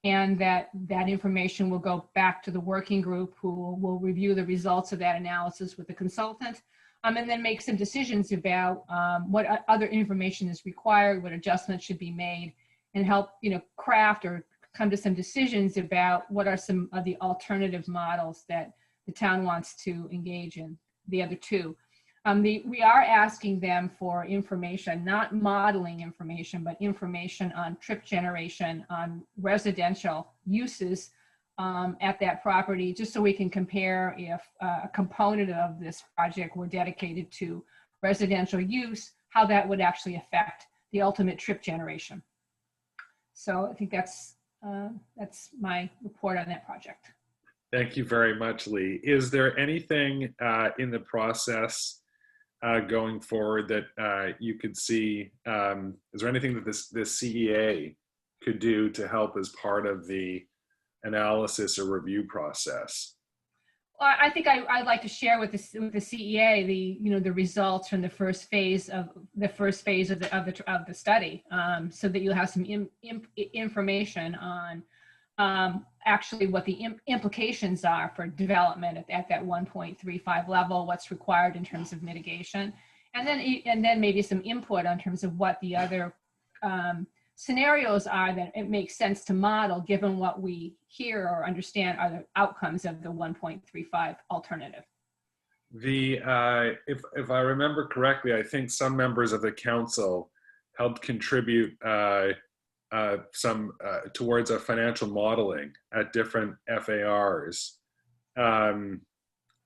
and that information will go back to the working group, who will review the results of that analysis with the consultant, and then make some decisions about what other information is required, what adjustments should be made, and help craft or come to some decisions about what are some of the alternative models that the town wants to engage in, the other 2. We are asking them for information, not modeling information, but information on trip generation, on residential uses at that property, just so we can compare if a component of this project were dedicated to residential use, how that would actually affect the ultimate trip generation. So I think that's my report on that project. Thank you very much, Lee. Is there anything in the process going forward that you could see? Is there anything that this CEA could do to help as part of the analysis or review process? Well, I think I'd like to share with the CEA the results from the first phase of the study, so that you'll have some information on actually what the implications are for development at that 1.35 level, what's required in terms of mitigation, and then maybe some input on terms of what the other scenarios are that it makes sense to model, given what we hear or understand are the outcomes of the 1.35 alternative. If I remember correctly, I think some members of the council helped contribute some towards a financial modeling at different FARs, and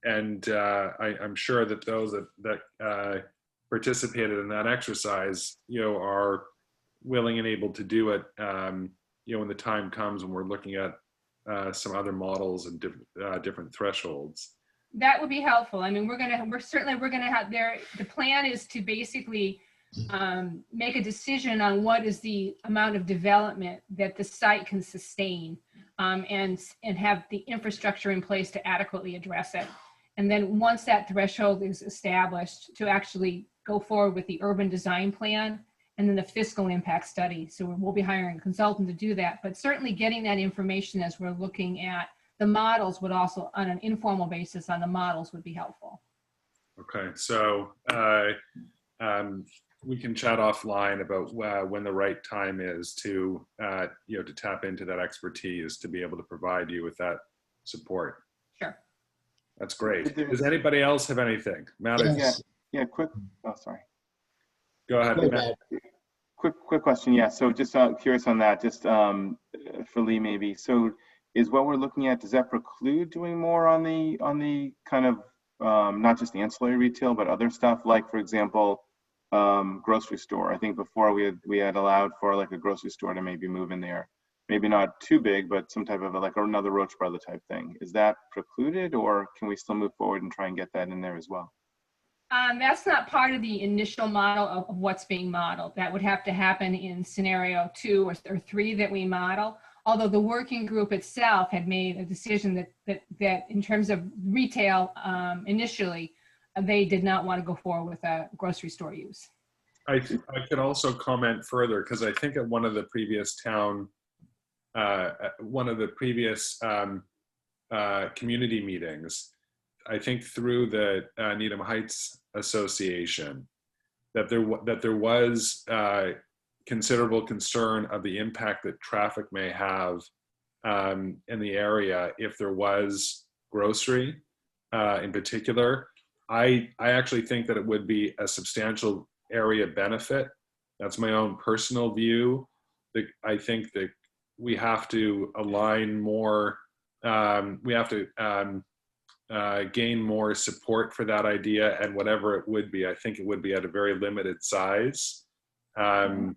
I'm sure that those that participated in that exercise, are willing and able to do it, when the time comes when we're looking at some other models and different thresholds. That would be helpful. I mean, we're gonna have the plan is to basically make a decision on what is the amount of development that the site can sustain, and have the infrastructure in place to adequately address it. And then once that threshold is established, to actually go forward with the urban design plan and then the fiscal impact study. So we'll be hiring a consultant to do that, but certainly getting that information as we're looking at the models would also, on an informal basis on the models, would be helpful. Okay, so we can chat offline about when the right time is to to tap into that expertise to be able to provide you with that support. Sure. That's great. Does anybody else have anything? Matt, Yeah, quick. Oh, sorry. Go ahead, Matt. Quick question. Yeah. So just curious on that, just for Lee maybe. So is what we're looking at, does that preclude doing more on the kind of not just ancillary retail, but other stuff, like, for example, grocery store? I think before we had allowed for like a grocery store to maybe move in there, maybe not too big, but some type of like another Roach Brother type thing. Is that precluded, or can we still move forward and try and get that in there as well? That's not part of the initial model of what's being modeled. That would have to happen in scenario 2 or 3 that we model. Although the working group itself had made a decision that in terms of retail, initially, they did not want to go forward with a grocery store use. I could also comment further, because I think at one of the previous community meetings, I think through the Needham Heights Association, that there was considerable concern of the impact that traffic may have in the area if there was grocery in particular. I actually think that it would be a substantial area benefit. That's my own personal view. I think that we have to align more, we have to gain more support for that idea, and whatever it would be, I think it would be at a very limited size. And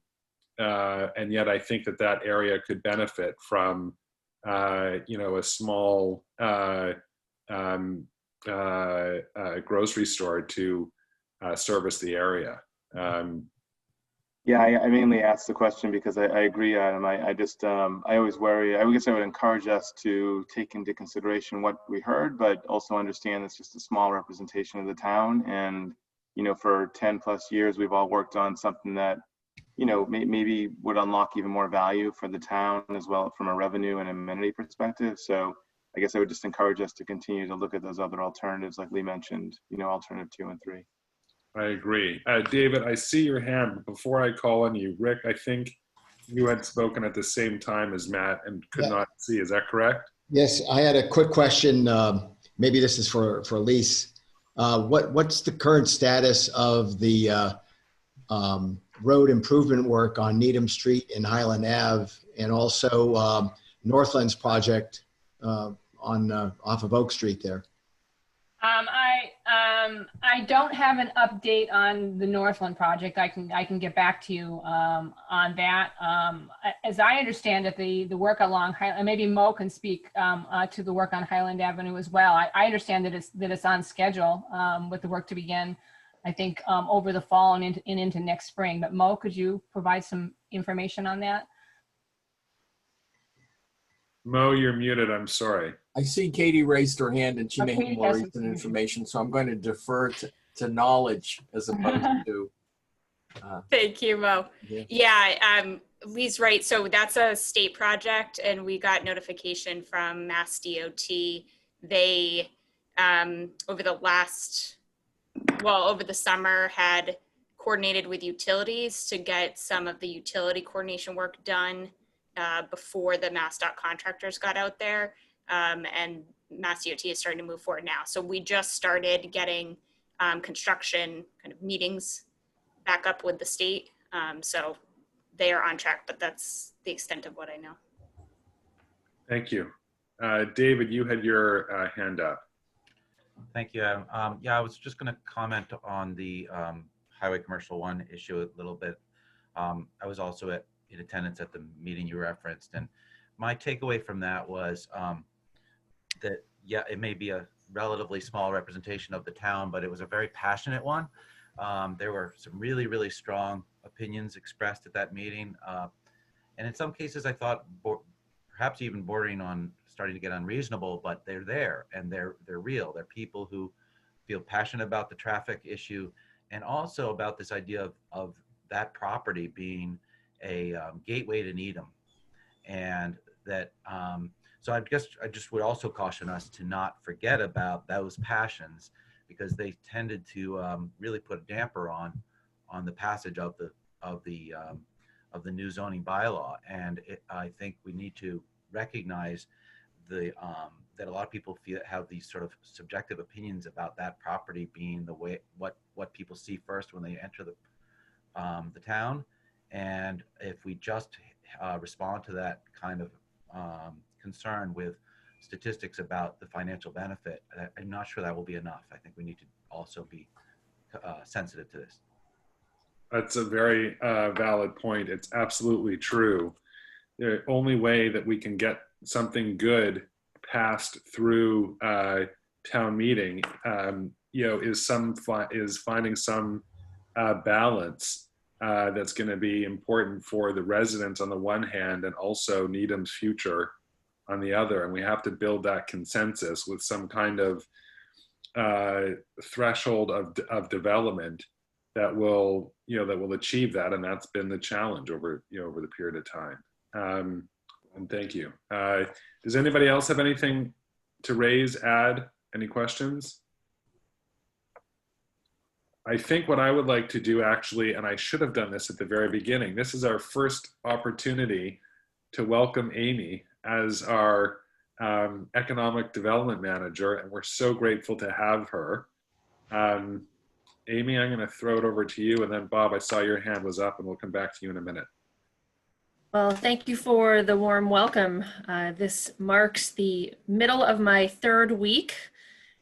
yet I think that that area could benefit from, you know, a small grocery store to service the area. Yeah, I mainly asked the question because I agree, Adam. I just, I always worry. I guess I would encourage us to take into consideration what we heard, but also understand it's just a small representation of the town. And, you know, for 10 plus years, we've all worked on something that, you know, maybe would unlock even more value for the town as well from a revenue and amenity perspective. So I guess I would just encourage us to continue to look at those other alternatives, like Lee mentioned, you know, alternative 2 and 3. I agree. David, I see your hand, but before I call on you, Rick, I think you had spoken at the same time as Matt and could not see. Is that correct? Yes, I had a quick question. Maybe this is for Lise. What's the current status of the road improvement work on Needham Street and Highland Ave, and also Northlands project off of Oak Street there? I don't have an update on the Northland project. I can get back to you on that. As I understand it, the work along Highland, maybe Mo can speak to the work on Highland Avenue as well. I understand that it's on schedule with the work to begin, I think, over the fall and into next spring. But Mo, could you provide some information on that? Mo, you're muted. I'm sorry. I see Katie raised her hand and she may have Katie more has some recent information, so I'm going to defer to knowledge as opposed to. Thank you, Mo. Yeah, Lee's right. So that's a state project, and we got notification from Mass DOT. They, over the summer, had coordinated with utilities to get some of the utility coordination work done before the MassDOT contractors got out there. And Mass DOT is starting to move forward now. So we just started getting construction kind of meetings back up with the state. So they are on track, but that's the extent of what I know. Thank you. David, you had your hand up. Thank you, Adam. Yeah, I was just going to comment on the Highway Commercial 1 issue a little bit. I was also in attendance at the meeting you referenced, and my takeaway from that was that, yeah, it may be a relatively small representation of the town, but it was a very passionate one. There were some really, really strong opinions expressed at that meeting. And in some cases, I thought perhaps even bordering on starting to get unreasonable, but they're there and they're real. They're people who feel passionate about the traffic issue and also about this idea of that property being a gateway to Needham. And that, so I guess I just would also caution us to not forget about those passions, because they tended to really put a damper on the passage of the new zoning bylaw. And I think we need to recognize that a lot of people have these sort of subjective opinions about that property being the way what people see first when they enter the town. And if we just respond to that kind of concern with statistics about the financial benefit, I'm not sure that will be enough. I think we need to also be sensitive to this. That's a very valid point. It's absolutely true. The only way that we can get something good passed through town meeting, is finding some balance that's going to be important for the residents on the one hand, and also Needham's future on the other. And we have to build that consensus with some kind of threshold of development that will achieve that. And that's been the challenge over the period of time. And thank you. Does anybody else have anything to raise, add, Any questions? I think what I would like to do actually, and I should have done this at the very beginning, this is our first opportunity to welcome Amy as our economic development manager, and we're so grateful to have her. Amy, I'm going to throw it over to you, and then Bob, I saw your hand was up, and we'll come back to you in a minute. Well, thank you for the warm welcome. This marks the middle of my third week,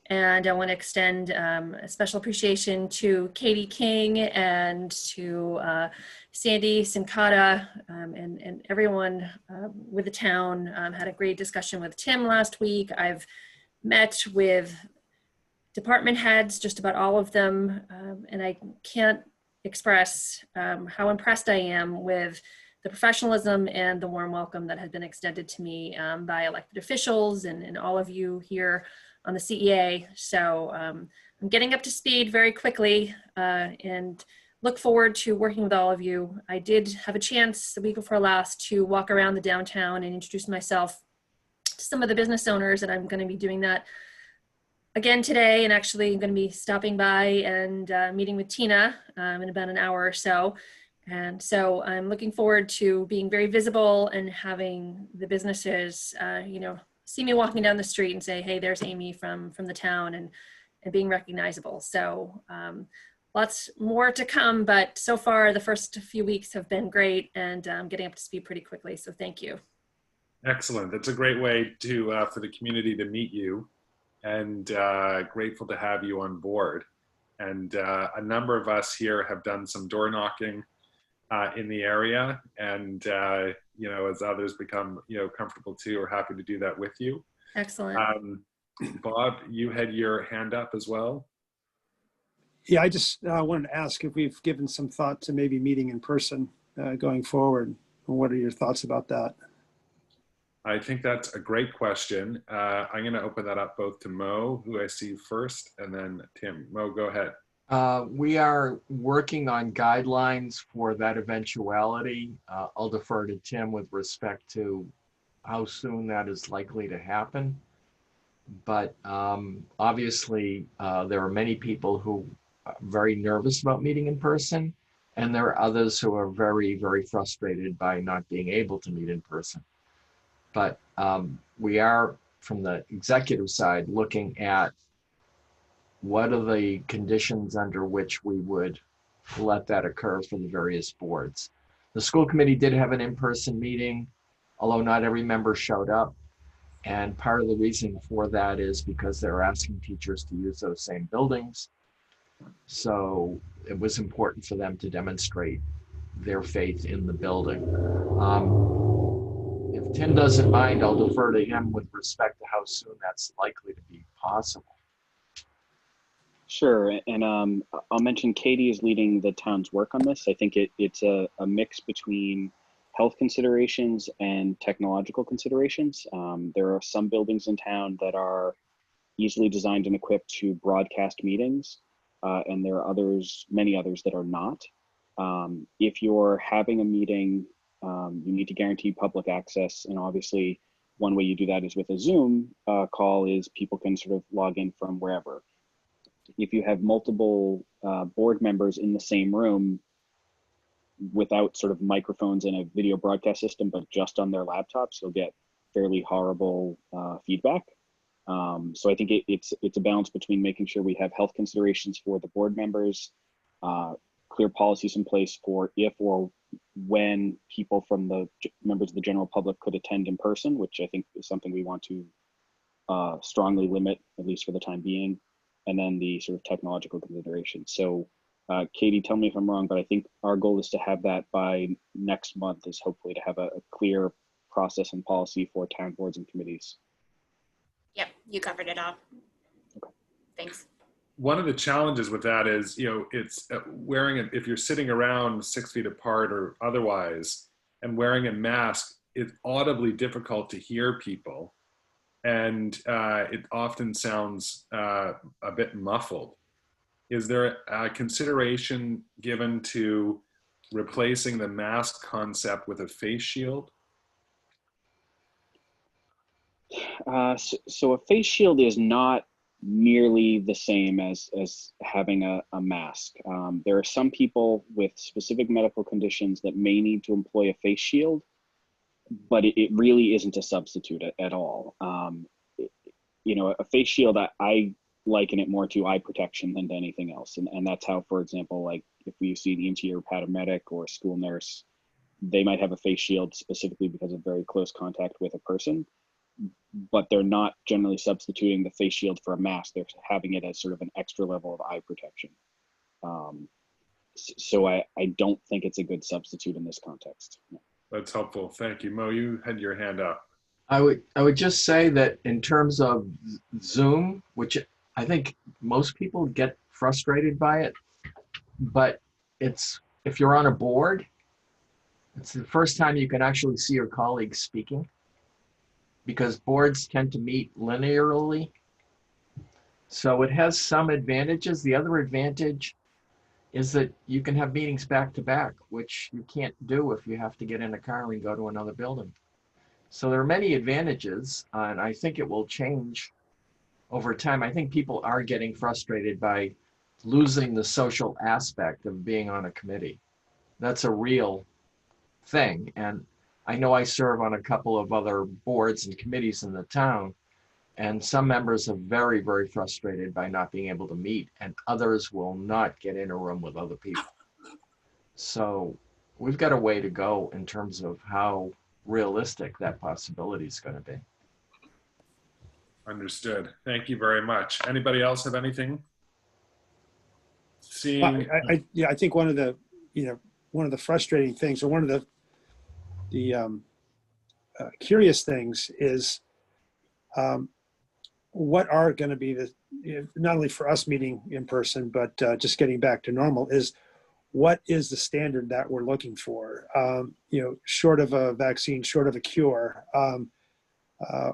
and I want to extend a special appreciation to Katie King and to Sandy Sincata and everyone with the town. Had a great discussion with Tim last week. I've met with department heads, just about all of them, and I can't express how impressed I am with the professionalism and the warm welcome that has been extended to me by elected officials and all of you here on the CEA. So I'm getting up to speed very quickly and look forward to working with all of you. I did have a chance the week before last to walk around the downtown and introduce myself to some of the business owners, and I'm going to be doing that again today, and actually I'm going to be stopping by and meeting with Tina in about an hour or so. And so I'm looking forward to being very visible and having the businesses, see me walking down the street and say, hey, there's Amy from the town, and being recognizable. So lots more to come, but so far the first few weeks have been great, and getting up to speed pretty quickly. So thank you. Excellent. That's a great way to for the community to meet you, and grateful to have you on board. And a number of us here have done some door knocking in the area, and as others become comfortable too, we're happy to do that with you. Excellent. Bob, you had your hand up as well. Yeah, I just wanted to ask if we've given some thought to maybe meeting in person going forward. What are your thoughts about that? I think that's a great question. I'm going to open that up both to Mo, who I see first, and then Tim. Mo, go ahead. We are working on guidelines for that eventuality. I'll defer to Tim with respect to how soon that is likely to happen. But obviously, there are many people who are very nervous about meeting in person, and there are others who are very, very frustrated by not being able to meet in person. But we are, from the executive side, looking at what are the conditions under which we would let that occur for the various boards. The school committee did have an in-person meeting, although not every member showed up. And part of the reason for that is because they're asking teachers to use those same buildings. So it was important for them to demonstrate their faith in the building. If Tim doesn't mind, I'll defer to him with respect to how soon that's likely to be possible. Sure, and I'll mention Katie is leading the town's work on this. I think it's a mix between health considerations and technological considerations. There are some buildings in town that are easily designed and equipped to broadcast meetings, and there are many others that are not. If you're having a meeting, you need to guarantee public access, and obviously one way you do that is with a Zoom call, is people can sort of log in from wherever. If you have multiple board members in the same room without sort of microphones and a video broadcast system, but just on their laptops, you'll get fairly horrible feedback. So I think it's a balance between making sure we have health considerations for the board members, clear policies in place for if or when people from the members of the general public could attend in person, which I think is something we want to strongly limit, at least for the time being. And then the sort of technological considerations. So Katie, tell me if I'm wrong, but I think our goal is to have that by next month, is hopefully to have a clear process and policy for town boards and committees. Yep, you covered it all. Okay. Thanks. One of the challenges with that is, it's wearing it, if you're sitting around 6 feet apart or otherwise, and wearing a mask, it's audibly difficult to hear people. And it often sounds a bit muffled. Is there a consideration given to replacing the mask concept with a face shield? So a face shield is not nearly the same as having a mask. There are some people with specific medical conditions that may need to employ a face shield, but it really isn't a substitute at all. You know, a face shield, I liken it more to eye protection than to anything else. And that's how, for example, like if we see the interior paramedic or a school nurse, they might have a face shield specifically because of very close contact with a person, but they're not generally substituting the face shield for a mask. They're having it as sort of an extra level of eye protection. So I don't think it's a good substitute in this context. That's helpful. Thank you. Mo, you had your hand up. I would just say that in terms of Zoom, which I think most people get frustrated by it, but if you're on a board, it's the first time you can actually see your colleagues speaking, because boards tend to meet linearly. So it has some advantages. The other advantage is that you can have meetings back to back, which you can't do if you have to get in a car and go to another building. So there are many advantages, and I think it will change over time. I think people are getting frustrated by losing the social aspect of being on a committee. That's a real thing. And I know I serve on a couple of other boards and committees in the town, and some members are very, very frustrated by not being able to meet, and others will not get in a room with other people. So we've got a way to go in terms of how realistic that possibility is going to be. Understood. Thank you very much. Anybody else have anything? Seeing, Yeah, I think one of the frustrating things, or one of the curious things is what are going to be the, not only for us meeting in person, but just getting back to normal, is what is the standard that we're looking for? Short of a vaccine, short of a cure,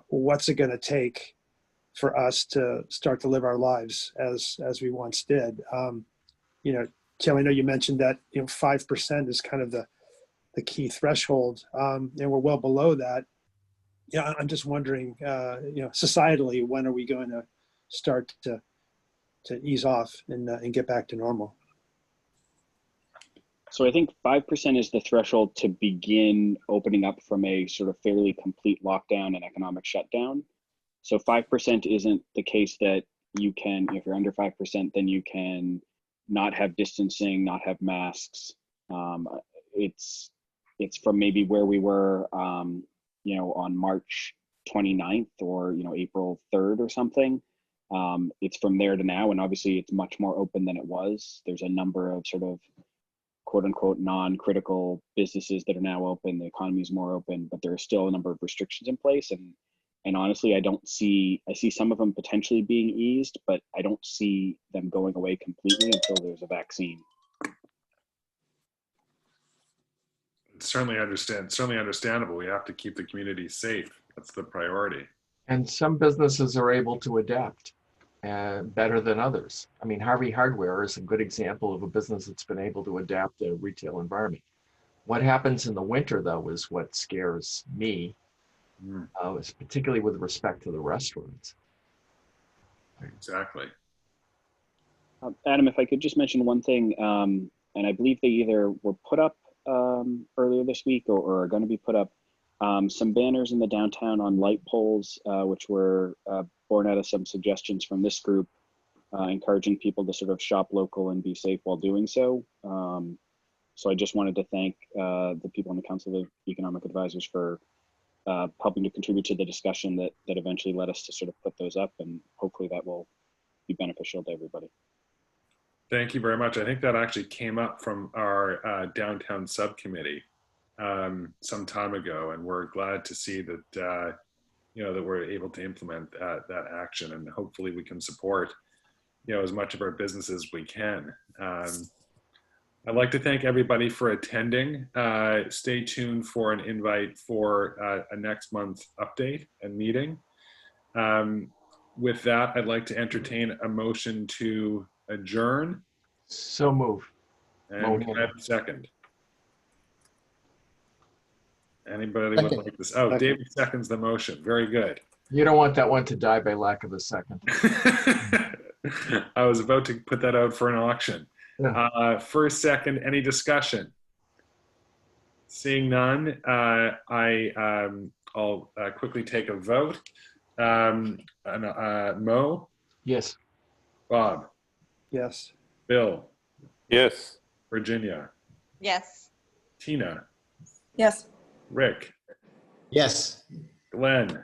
what's it going to take for us to start to live our lives as we once did? Tim, I know you mentioned that 5% is kind of the key threshold, and we're well below that. Yeah, I'm just wondering, societally, when are we going to start to ease off and get back to normal? So I think 5% is the threshold to begin opening up from a sort of fairly complete lockdown and economic shutdown. So 5% isn't the case that you can, if you're under 5%, then you can not have distancing, not have masks. It's from maybe where we were, on March 29th or, April 3rd or something. It's from there to now, and obviously it's much more open than it was. There's a number of sort of quote unquote non-critical businesses that are now open. The economy is more open, but there are still a number of restrictions in place. And honestly, I see some of them potentially being eased, but I don't see them going away completely until there's a vaccine. certainly understandable. We have to keep the community safe. That's the priority. And some businesses are able to adapt better than others. I mean, Harvey Hardware is a good example of a business that's been able to adapt a retail environment. What happens in the winter, though, is what scares me, particularly with respect to the restaurants. Exactly. Adam, if I could just mention one thing, and I believe they either were put up earlier this week or are going to be put up, some banners in the downtown on light poles, which were born out of some suggestions from this group, encouraging people to sort of shop local and be safe while doing so. So I just wanted to thank the people on the Council of Economic Advisors for helping to contribute to the discussion that eventually led us to sort of put those up, and hopefully that will be beneficial to everybody. Thank you very much. I think that actually came up from our downtown subcommittee some time ago, and we're glad to see that that we're able to implement that action, and hopefully we can support as much of our business as we can. I'd like to thank everybody for attending. Stay tuned for an invite for a next month update and meeting. With that, I'd like to entertain a motion to adjourn. So move. And can I have a second? Anybody would like this? Oh, David seconds the motion. Very good. You don't want that one to die by lack of a second. I was about to put that out for an auction. Yeah. First, second, any discussion? Seeing none, I'll quickly take a vote. Mo? Yes. Bob? Yes. Bill? Yes. Virginia? Yes. Tina? Yes. Rick? Yes. Glenn?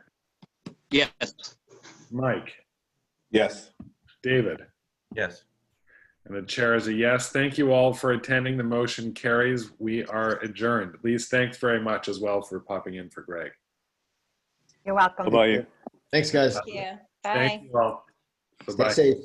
Yes. Mike? Yes. David? Yes. And the chair is a yes. Thank you all for attending. The motion carries. We are adjourned. Lise, thanks very much as well for popping in for Greg. You're welcome. Bye-bye. Thanks, guys. Thank you. Bye. Thank you all. Stay Bye-bye. safe.